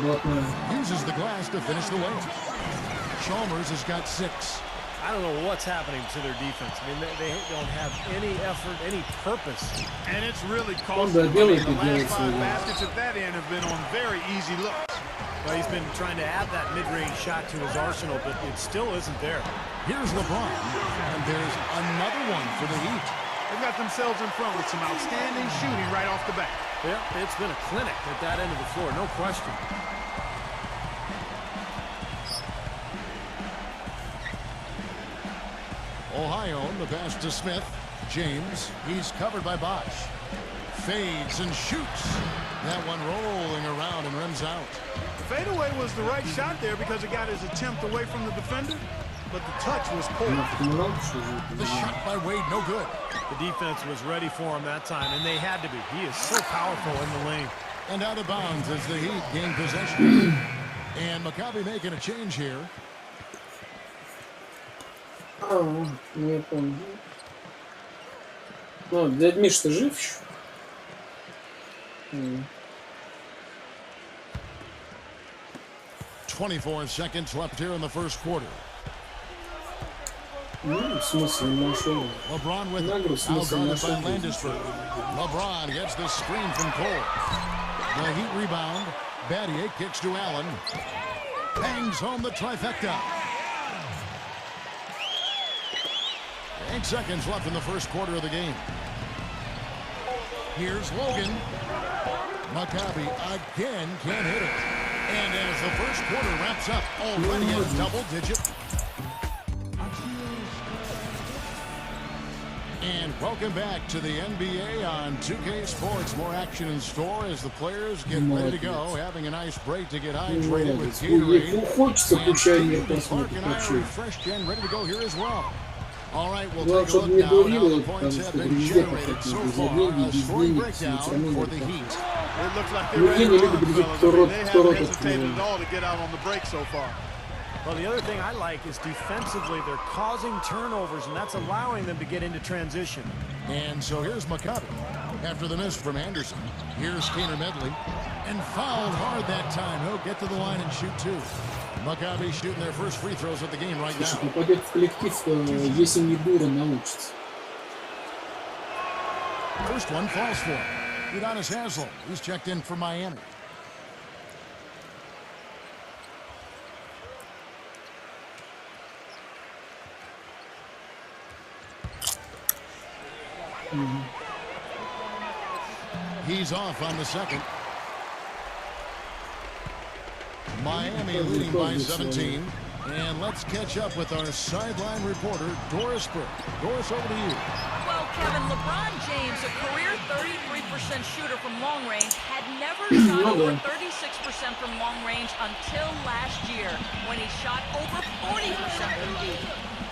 G: блатная.
C: Uses the glass to finish the way. Chalmers has got 6.
D: I don't know what's happening to their defense. I mean, they don't have any effort, any purpose.
E: And it's really cost them.
G: да,
E: I mean,
G: делает
E: the
G: и делает
E: last 5
G: своё.
E: baskets at that end have been on very easy looks.
D: Well, he's been trying to add that mid-range shot to his arsenal, but it still isn't there.
C: Here's LeBron. And there's another one for the Heat.
E: They've got themselves in front with some outstanding shooting right off the bat.
D: Yeah, it's been a clinic at that end of the floor, no question.
C: Ohio, the pass to Smith. James, he's covered by Bosch. Fades and shoots. That one rolling around and rims out.
E: Fadeaway was the right shot there because it got his attempt away from the defender. but the touch was poor.
C: The shot by Wade, no good.
D: The defense was ready for him that time, and they had to be. He is so powerful in the lane.
C: And out of bounds as the Heat gain possession. And Maccabi making a change here.
G: Не помню. Ну, дядь Миш, ты жив еще?
C: 24 seconds left here in the first quarter.
G: В смысле, нашел.
C: LeBron with
G: Нагру, в
C: out
G: смысле,
C: guarded by
G: нашел.
C: Landisberg. LeBron gets the screen from Cole. The Heat rebound. Battier kicks to Allen. Bangs home the trifecta. 8 seconds left in the first quarter of the game. Here's Logan. Maccabi again can't hit it. And as the first quarter wraps up, already at double-digit. And welcome back to the NBA on 2K Sports. More action in store as the players get ready to go, having a nice break to get hydrated with Gatorade.
G: Хочется куча
C: Clark and I are refreshed and ready to go here as well. All right, we'll
G: Главное,
C: take a
G: чтобы
C: look
G: не
C: now at how
G: дурило,
C: the
G: потому
C: points have
G: что
C: been
G: везде
C: generated
G: хотят
C: so
G: за
C: far.
G: деньги,
C: A
G: без
C: scoring
G: денег,
C: breakdown
G: все равно
C: for the
G: так.
C: Heat.
E: It looks like they're
G: Ну,
E: ready
G: я не
E: to
G: люблю
E: run,
G: видеть,
E: fellas.
G: кто
E: I mean,
G: рот
E: they
G: открывает.
E: haven't hesitated at all to get out on the break so far.
D: Well, the other thing I like is defensively, they're causing turnovers, and that's allowing them to get into transition.
C: And so here's Maccabi after the miss from Anderson. Here's Kaner Medley. And fouled hard that time. He'll get to the line and shoot two. Maccabi shooting their first free throws of the game right
G: Если
C: now.
G: попадет в коллектив, если не дура, научится.
C: First one falls for him. Udonis Haslem. He's checked in for Miami. He's off on the second. Miami leading by 17. And let's catch up with our sideline reporter, Doris Burke. Doris, over to you.
F: Well, Kevin, LeBron James, a career 33% shooter from long range, had never shot over 36% from long range until last year, when he shot over 40% from deep.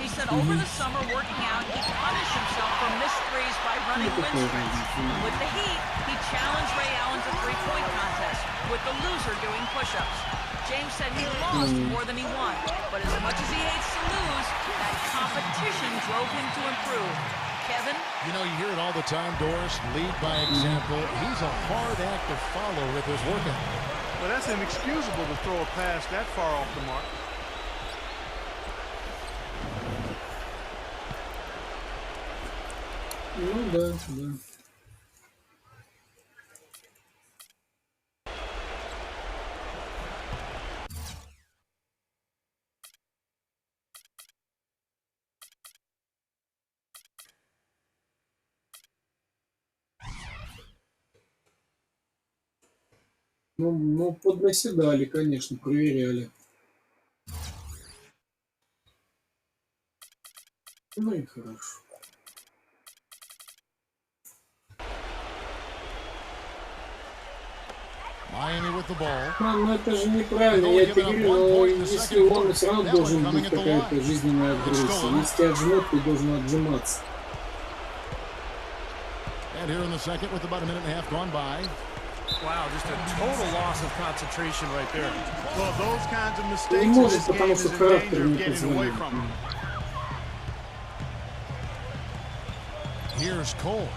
F: He said over the summer working out, he punished himself for missed threes by running wind sprints. With the Heat, he challenged Ray Allen to three-point contest, with the loser doing push-ups. James said he lost more than he won, but as much as he hates to lose, that competition drove him to improve. Kevin?
C: You know, you hear it all the time, Doris, lead by example. He's a hard act to follow with his workout.
E: Well, that's inexcusable to throw a pass that far off the mark.
G: Ну да, да. Ну, поднаседали, конечно, проверяли. Ну и хорошо.
C: Miami with the ball.
G: Ну это же неправильно, я тебе говорю, но если он все равно должен быть какая-то жизненная агрессия. Если тебя отжмут, ты должен отжиматься.
C: And here in the second with about a minute and a half gone by.
D: Wow, just a total loss of concentration right there.
E: Well, those kinds of
G: Не
E: mistakes in
G: может,
E: this game
G: потому
E: is
G: что
E: in
G: характер
E: danger of
G: не
E: getting away
G: позволяет.
E: from him.
C: Here's Cole.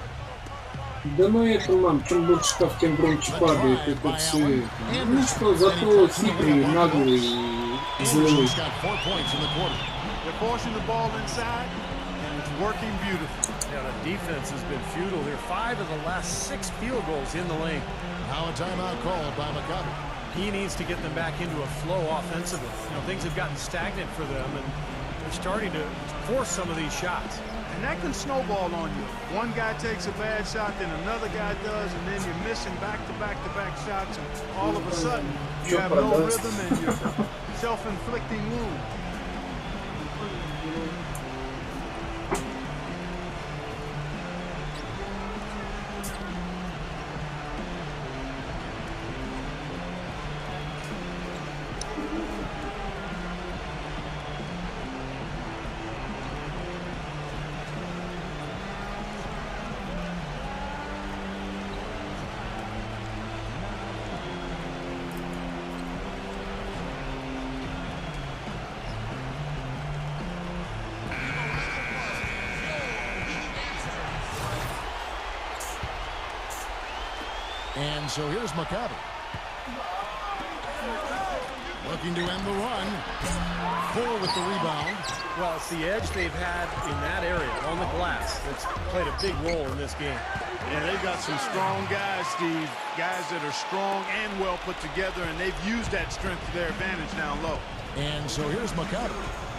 G: Да ну это, мам, чем больше шкаф, тем громче падает, это все. Ну что, зато хитрый, наглый и злой.
C: Anderson's got 4 points in the quarter.
E: They're forcing the ball inside, and it's working beautifully.
D: Yeah, the defense has been futile here. 5 of the last 6 field goals in the lane.
C: Now a timeout called by Maccabi.
D: He needs to get them back into a flow offensively. You know, things have gotten stagnant for them, and they're starting to force some of these shots.
E: And that can snowball on you. One guy takes a bad shot, then another guy does, and then you're missing back-to-back-to-back shots, and all of a sudden, you have no rhythm and you're self-inflicting wound.
C: And so here's Maccabi. Looking to end the run. Cole with the rebound.
D: Well, it's the edge they've had in that area on the glass that's played a big role in this game.
E: Yeah, they've got some strong guys, Steve. Guys that are strong and well put together, and they've used that strength to their advantage down low.
C: And so here's Maccabi.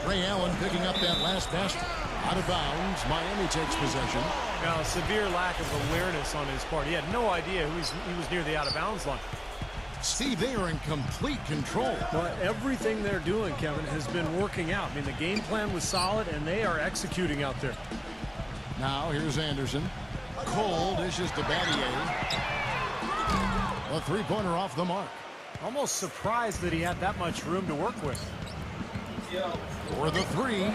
C: Ray Allen picking up that last basket. Out of bounds. Miami takes possession.
D: Now, a severe lack of awareness on his part. He had no idea he was near the out-of-bounds line.
C: Steve, they are in complete control.
D: But everything they're doing, Kevin, has been working out. I mean, the game plan was solid, and they are executing out there.
C: Now, here's Anderson. Cole dishes to Battier. A three-pointer off the mark.
D: Almost surprised that he had that much room to work with.
C: For the three.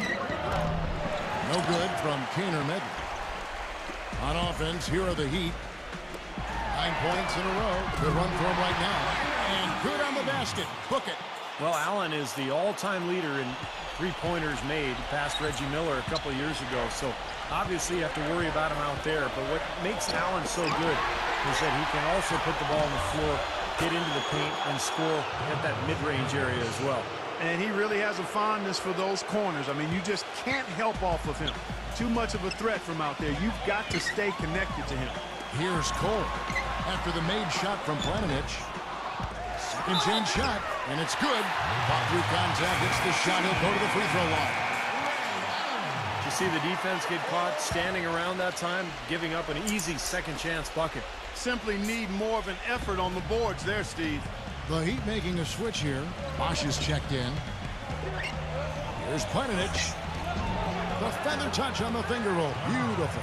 C: No good from Kaner Medley. On offense, here are the Heat. 9 points in a row. Good run for him right now. And good on the basket. Book it.
D: Well, Allen is the all-time leader in three-pointers made past Reggie Miller a couple of years ago. So obviously you have to worry about him out there. But what makes Allen so good is that he can also put the ball on the floor, get into the paint, and score at that mid-range area as well.
E: And he really has a fondness for those corners. I mean, you just can't help off of him. Too much of a threat from out there. You've got to stay connected to him.
C: Here's Cole. After the made shot from Planinic. Second chance shot, and it's good. Fought through contact, hits the shot, he'll go to the free throw line.
D: You see the defense get caught standing around that time, giving up an easy second chance bucket.
E: Simply need more of an effort on the boards there, Steve.
C: The Heat making a switch here. Bosch is checked in. Here's Planinic. The feather touch on the finger roll. Beautiful.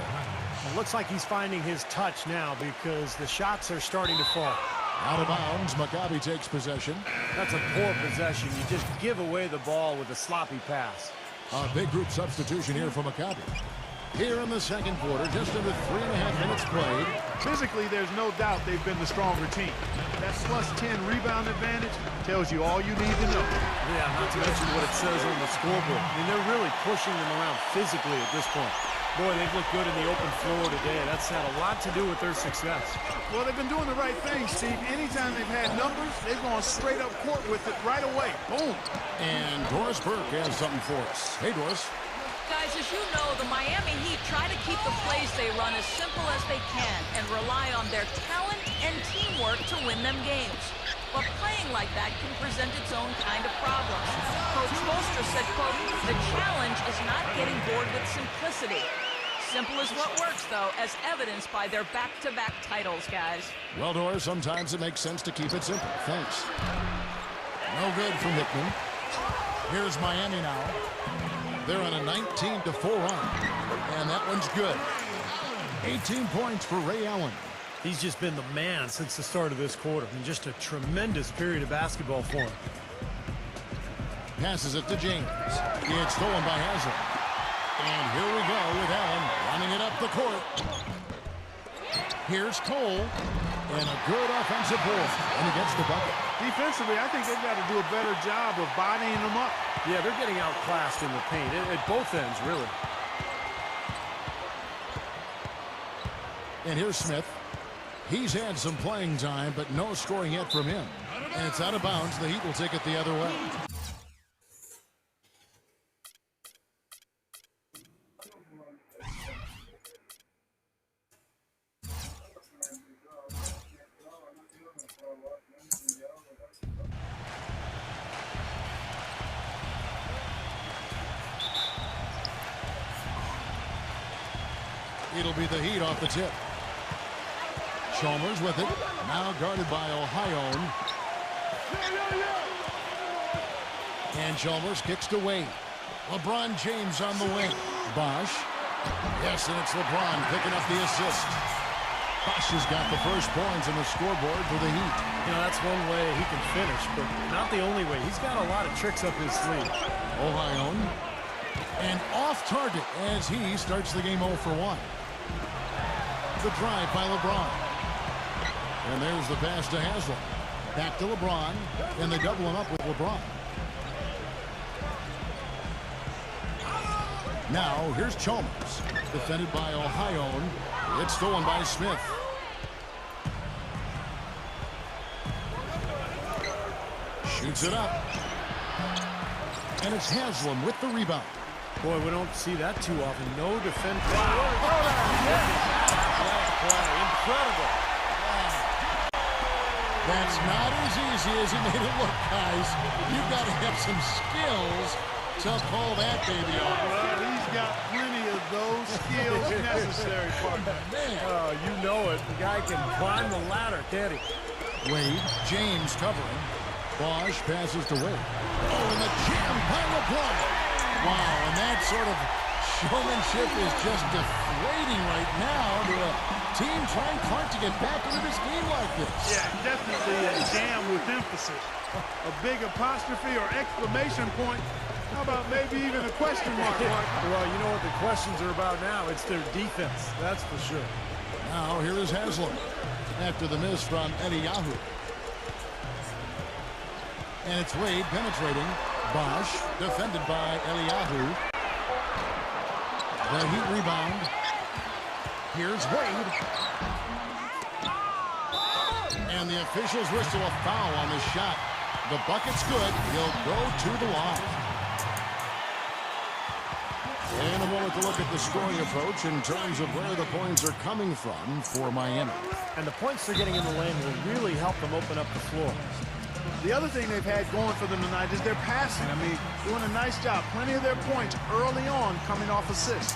D: It looks like he's finding his touch now because the shots are starting to fall.
C: Out of bounds, Maccabi takes possession.
D: That's a poor possession. You just give away the ball with a sloppy pass.
C: A big group substitution here for Maccabi. Here in the second quarter, just under 3.5 minutes played.
E: Physically, there's no doubt they've been the stronger team. That plus 10 rebound advantage tells you all you need to know.
D: Yeah, not to mention what it says on the scoreboard. I mean, they're really pushing them around physically at this point. Boy, they've looked good in the open floor today. That's had a lot to do with their success.
E: Well, they've been doing the right thing, Steve. Anytime they've had numbers, they've gone straight up court with it right away. Boom.
C: And Doris Burke has something for us. Hey, Doris.
F: Guys, as you know, the Miami Heat try to keep the plays they run as simple as they can and rely on their talent and teamwork to win them games. But playing like that can present its own kind of problems. Coach Spoelstra said, quote, "The challenge is not getting bored with simplicity. Simple is what works, though, as evidenced by their back-to-back titles, guys."
C: Well, Doris, sometimes it makes sense to keep it simple. Thanks. No good from Hickman. Here's Miami now. They're on a 19-4 run, and that one's good. 18 points for Ray Allen.
D: He's just been the man since the start of this quarter. And just a tremendous period of basketball for him.
C: Passes it to James. It's stolen by Hazard. And here we go with Allen running it up the court. Here's Cole. And a good offensive board. And he gets the bucket.
E: Defensively, I think they've got to do a better job of bodying them up.
D: Yeah, they're getting outclassed in the paint at both ends, really.
C: And here's Smith. He's had some playing time, but no scoring yet from him. And it's out of bounds. The Heat will take it the other way. It'll be the Heat off the tip. Chalmers with it. Now guarded by Ohio. And Chalmers kicks to Wade. LeBron James on the wing. Bosch. Yes, and it's LeBron picking up the assist. Bosch has got the first points on the scoreboard for the Heat.
D: You know, that's one way he can finish, but not the only way. He's got a lot of tricks up his sleeve.
C: Ohio. And off target as he starts the game 0 for 1. The drive by LeBron. And there's the pass to Haslam. Back to LeBron. And they double him up with LeBron. Now, here's Chalmers. Defended by Ohio. It's stolen by Smith. Shoots it up. And it's Haslam with the rebound.
D: Boy, we don't see that too often. No defense. Incredible.
C: That's not as easy as it made it look, guys. You've got to have some skills to pull that baby off.
E: Well, he's got plenty of those skills necessary, partner.
C: Man.
D: Oh, you know it. The guy can climb the ladder, can't he?
C: Wade, James covering. Bosch passes to Wade. Oh, and the jam by LeBron. Wow, and that sort of showmanship is just deflating right now to a team trying hard to get back into this game like this.
E: Yeah, definitely a jam with emphasis. A big apostrophe or exclamation point. How about maybe even a question mark?
D: Well, you know what the questions are about now. It's their defense, that's for sure.
C: Now here is Haslam after the miss from Eliyahu. And it's Wade penetrating. Bosch defended by Eliyahu. The Heat rebound. Here's Wade. And the officials whistle a foul on the shot. The bucket's good. He'll go to the line. And a moment to look at the scoring approach in terms of where the points are coming from for Miami.
D: And the points they're getting in the lane will really help them open up the floor.
E: The other thing they've had going for them tonight is their passing. I mean, doing a nice job. Plenty of their points early on coming off assists.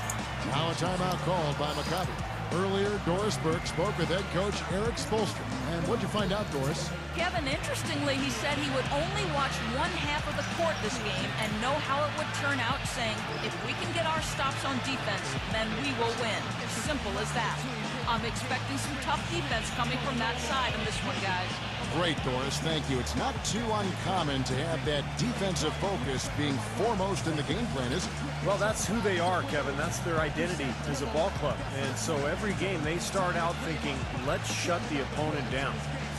C: Now a timeout called by Maccabi. Earlier, Doris Burke spoke with head coach Eric Spoelstra. And what'd you find out, Doris?
F: Kevin, interestingly, he said he would only watch one half of the court this game and know how it would turn out, saying, if we can get our stops on defense, then we will win. Simple as that. I'm expecting some tough defense coming from that side in this one, guys.
C: Great, Doris. Thank you. It's not too uncommon to have that defensive focus being foremost in the game plan, is it?
D: Well, that's who they are, Kevin. That's their identity as a ball club. And so every game they start out thinking, let's shut the opponent down.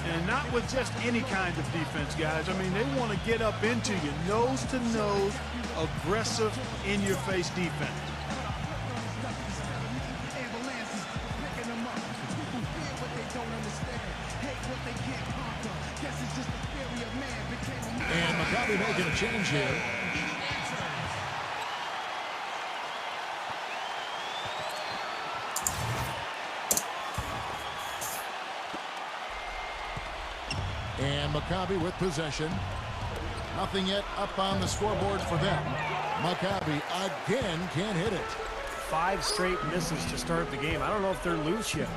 E: And not with just any kind of defense, guys. I mean, they want to get up into you, nose-to-nose, aggressive, in-your-face defense.
C: And Maccabi making a change here. And Maccabi with possession. Nothing yet up on the scoreboard for them. Maccabi again can't hit it.
D: 5 straight misses to start the game. I don't know if they're loose yet.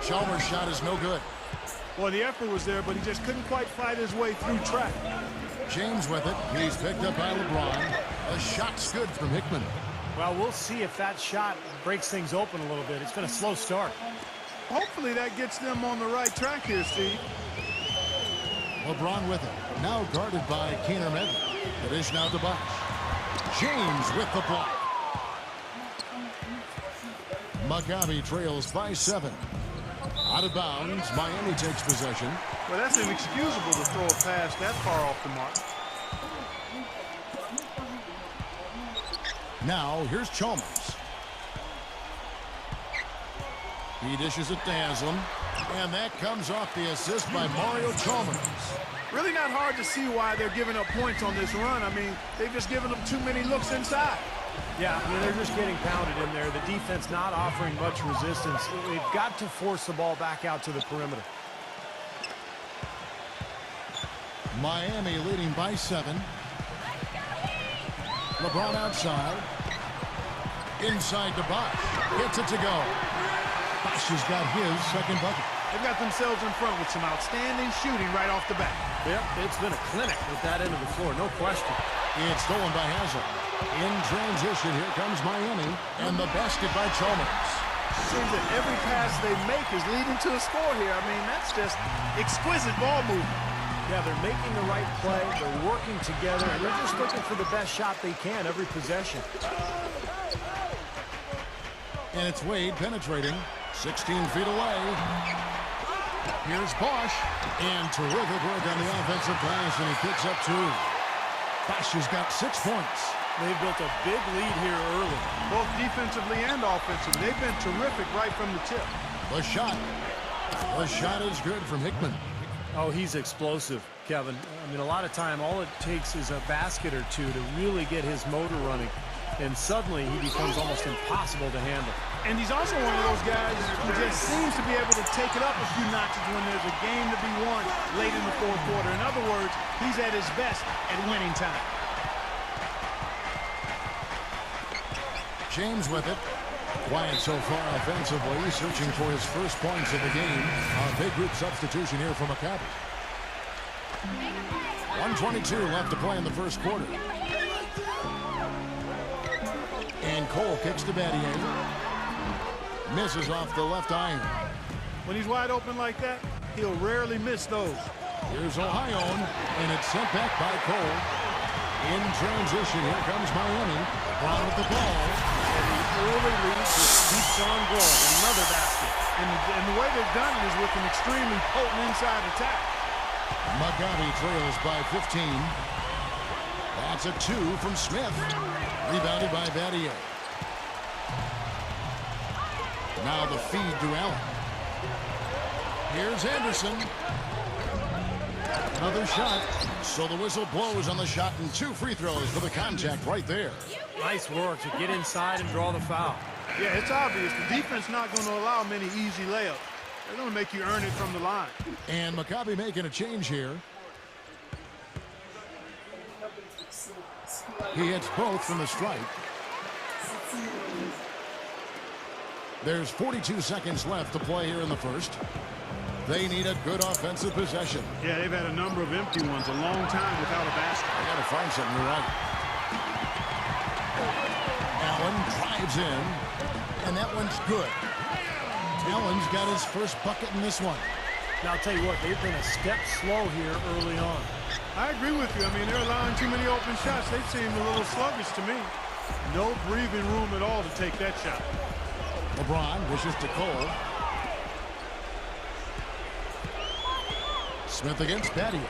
C: Chalmers' shot is no good.
E: Well, the effort was there, but he just couldn't quite fight his way through track.
C: James with it. He's picked up by LeBron. A shot's good from Hickman.
D: Well, we'll see if that shot breaks things open a little bit. It's been a slow start.
E: Hopefully that gets them on the right track here, Steve.
C: LeBron with it. Now guarded by Keener Medley. The dish now to Bosch. James with the block. Maccabi trails by 7. Out of bounds. Miami takes possession.
E: Well, that's inexcusable to throw a pass that far off the mark.
C: Now, here's Chalmers. He dishes it to Haslam. And that comes off the assist by Mario Chalmers.
E: Really not hard to see why they're giving up points on this run. I mean, they've just given them too many looks inside.
D: Yeah, I mean, they're just getting pounded in there. The defense not offering much resistance. They've got to force the ball back out to the perimeter.
C: Miami leading by 7. LeBron outside. Inside to Bosch. Gets it to go. Bosch has got his second bucket.
E: They've got themselves in front with some outstanding shooting right off the bat.
D: Yep, it's been a clinic with that end of the floor, no question.
C: It's stolen by Haslam. In transition, here comes Miami. And the basket by Chalmers.
E: Seems that every pass they make is leading to a score here. I mean, that's just exquisite ball movement.
D: Yeah, they're making the right play. They're working together, and they're just looking for the best shot they can every possession.
C: And it's Wade penetrating. 16 feet away. Here's Bosch. And terrific work on the offensive pass, and he picks up 2. Bosch has got 6 points.
D: They've built a big lead here early.
E: Both defensively and offensively. They've been terrific right from the tip.
C: The shot. The shot is good from Hickman.
D: Oh, he's explosive. Kevin. I mean, a lot of time, all it takes is a basket or two to really get his motor running. And suddenly, he becomes almost impossible to handle.
E: And he's also one of those guys who just seems to be able to take it up a few notches when there's a game to be won late in the fourth quarter. In other words, he's at his best at winning time.
C: James with it. Quiet so far offensively, searching for his first points of the game. A big group substitution here from Maccabi. 1:22 left to play in the first quarter. And Cole kicks to Battier. Misses off the left iron.
E: When he's wide open like that, he'll rarely miss those.
C: Here's Ohio, and it's sent back by Cole. In transition, here comes Miami. LeBron with the ball.
D: And the early lead just keeps on growing. Another basket.
E: And the way they've done it is with an extremely potent inside attack.
C: Maccabi trails by 15. That's a 2 from Smith. Rebounded by Battier. Now the feed to Allen. Here's Anderson. Another shot. So the whistle blows on the shot and 2 free throws for the contact right there.
D: Nice work to get inside and draw the foul.
E: Yeah, it's obvious. The defense not going to allow many easy layups. They're going to make you earn it from the line.
C: And Maccabi making a change here. He hits both from the stripe. There's 42 seconds left to play here in the first. They need a good offensive possession.
E: Yeah, they've had a number of empty ones a long time without a basket.
C: I got to find something to write. Allen drives in, and that one's good. Allen's got his first bucket in this one.
D: Now, I'll tell you what, they've been a step slow here early on.
E: I agree with you. I mean, they're allowing too many open shots. They seem a little sluggish to me. No breathing room at all to take that shot.
C: LeBron wishes to Cole. Smith against Battier.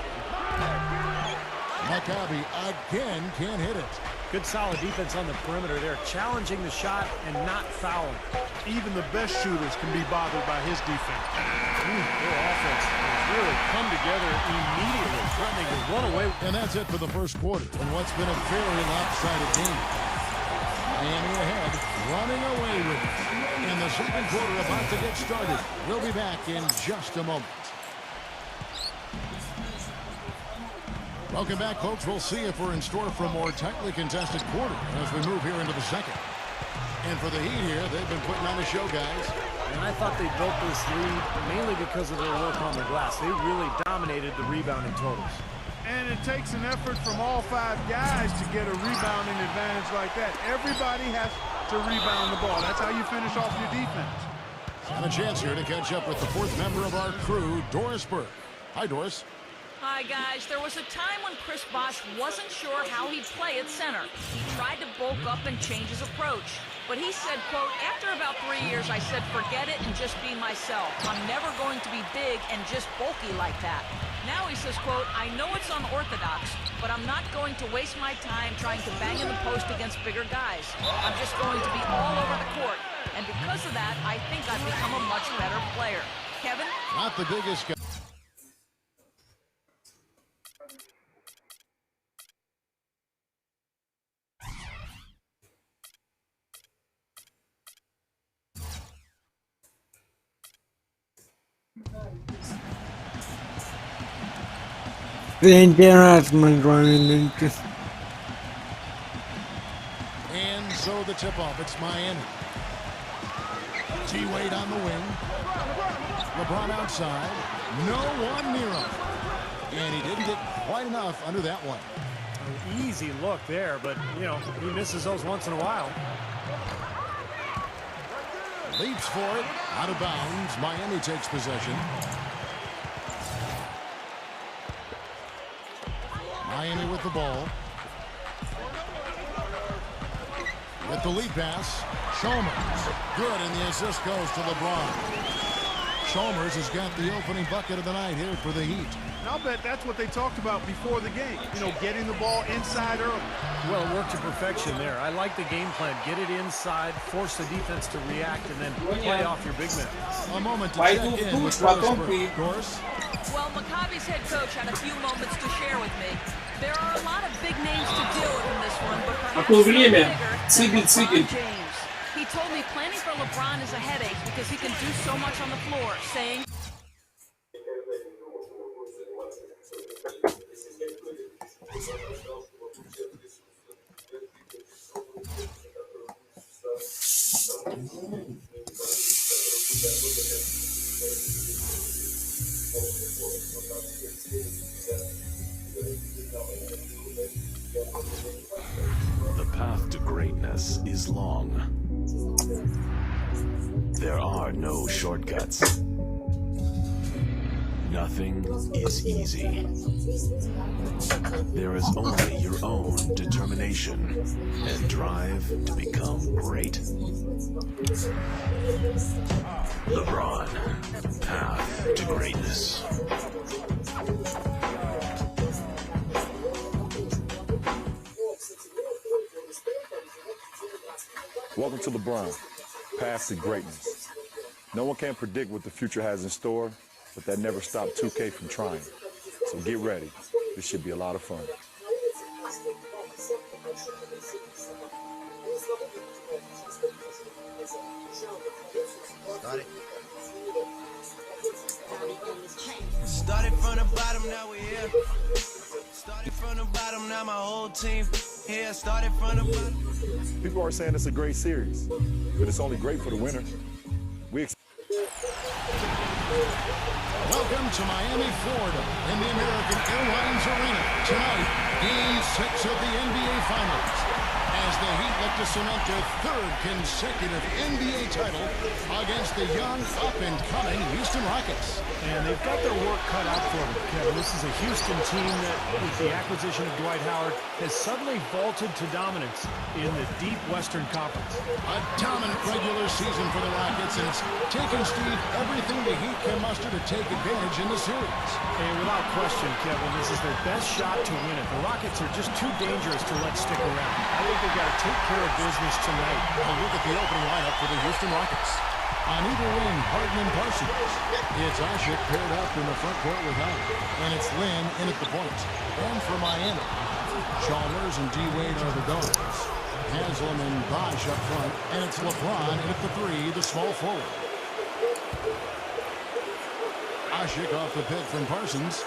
C: Maccabi again can't hit it.
D: Good solid defense on the perimeter. They're challenging the shot and not fouling.
E: Even the best shooters can be bothered by his defense.
D: Their offense has really come together immediately, threatening to run away.
C: And that's it for the first quarter in what's been a very lopsided game. Miami ahead, running away with it. In the second quarter about to get started. We'll be back in just a moment. Welcome back, folks. We'll see if we're in store for a more tightly contested quarter as we move here into the second. And for the Heat here, they've been putting on a show, guys.
D: And I thought they built this lead mainly because of their work on the glass. They really dominated the rebounding totals.
E: And it takes an effort from all 5 guys to get a rebounding advantage like that. Everybody has to rebound the ball. That's how you finish off your defense.
C: And a chance here to catch up with the 4th member of our crew, Doris Burke. Hi, Doris.
F: Hi, guys. There was a time when Chris Bosh wasn't sure how he'd play at center. He tried to bulk up and change his approach. But he said, quote, after about 3 years, I said, forget it and just be myself. I'm never going to be big and just bulky like that. Now he says, quote, I know it's unorthodox, but I'm not going to waste my time trying to bang in the post against bigger guys. I'm just going to be all over the court. And because of that, I think I've become a much better player. Kevin?
C: Not the biggest guy. And so the tip-off, it's Miami. T-Wade on the wing. LeBron outside. No one near him. And he didn't get quite enough under that one.
D: An easy look there, but, you know, he misses those once in a while.
C: Leaps for it. Out of bounds. Miami takes possession. Miami with the ball. With the lead pass. Chalmers. Good, and the assist goes to LeBron. Chalmers has got the opening bucket of the night here for the Heat.
E: And I'll bet that's what they talked about before the game. You know, getting the ball inside early.
D: Well, it worked to perfection there. I like the game plan. Get it inside, force the defense to react, and then play off your big man.
C: A moment to check in with Doris.
F: Well, Maccabi's head coach had a few moments to share with me. There are a lot of big names to deal with in this one, but perhaps
G: Какое
F: no
G: время?
F: bigger than
G: Цигель.
F: LeBron James. He told me planning for LeBron is a headache because he can do so much on the floor, saying,
B: The path to greatness is long. There are no shortcuts. Nothing is easy. There is only your own determination and drive to become great. LeBron, path to greatness.
I: Welcome to LeBron, path to greatness. No one can predict what the future has in store, but that never stopped 2K from trying. So get ready. This should be a lot of fun.
H: Started from the bottom, now we're here. Started from the bottom, now my whole team here. Started from the bottom.
I: People are saying it's a great series, but it's only great for the winner.
C: Welcome to Miami, Florida, in the American Airlines Arena. Tonight, Game 6 of the NBA Finals, as the Heat look to cement their third consecutive NBA title against the young, up-and-coming Houston Rockets.
D: And they've got their work cut out for them, Kevin. This is a Houston team that, with the acquisition of Dwight Howard, has suddenly vaulted to dominance in the deep Western Conference.
C: A dominant regular season for the Rockets, and it's taken, Steve, everything the Heat can muster to take advantage in the series.
D: And without question, Kevin, this is their best shot to win it. The Rockets are just too dangerous to let stick around. I think they've got to take care of business tonight.
C: A look at the opening lineup for the Houston Rockets. On either wing, Harden and Parsons. It's Ashik paired up in the front court with Howard. And it's Lynn in at the point. And for Miami, Chalmers and D-Wade are the guards. Haslam and Bosh up front. And it's LeBron in at the three, the small forward. Ashik off the pick from Parsons.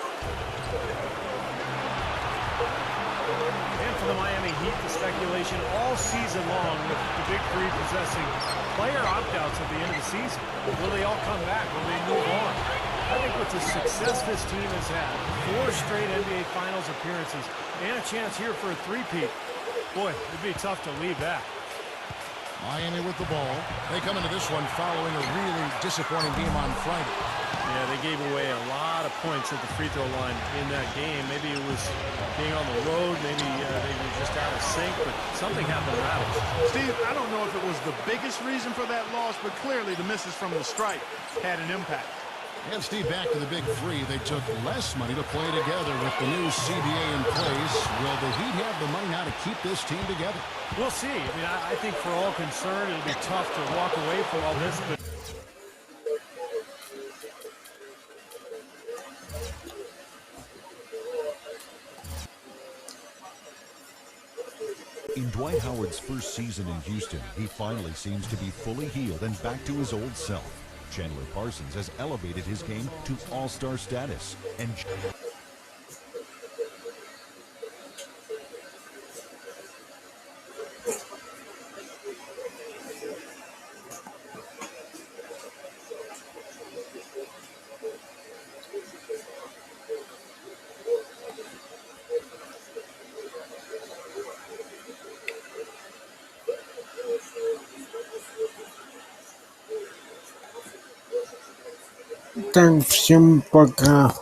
D: And for the Miami Heat, the speculation all season long with the big three possessing player opt-outs at the end of the season. Will they all come back? Will they move on? I think with the success this team has had, 4 straight NBA Finals appearances, and a chance here for a three-peat, boy, it'd be tough to leave that.
C: Miami with the ball. They come into this one following a really disappointing game on Friday.
D: Yeah, they gave away a lot of points at the free throw line in that game. Maybe it was being on the road. Maybe they were just out of sync, but something happened to Rattles.
E: Steve, I don't know if it was the biggest reason for that loss, but clearly the misses from the stripe had an impact.
C: And Steve, back to the big three. They took less money to play together with the new CBA in place. Will the Heat have the money now to keep this team together?
D: We'll see. I mean, I think for all concerned, it'll be tough to walk away from all this, but
J: in Dwight Howard's first season in Houston, he finally seems to be fully healed and back to his old self. Chandler Parsons has elevated his game to all-star status, and
A: Так, всем пока.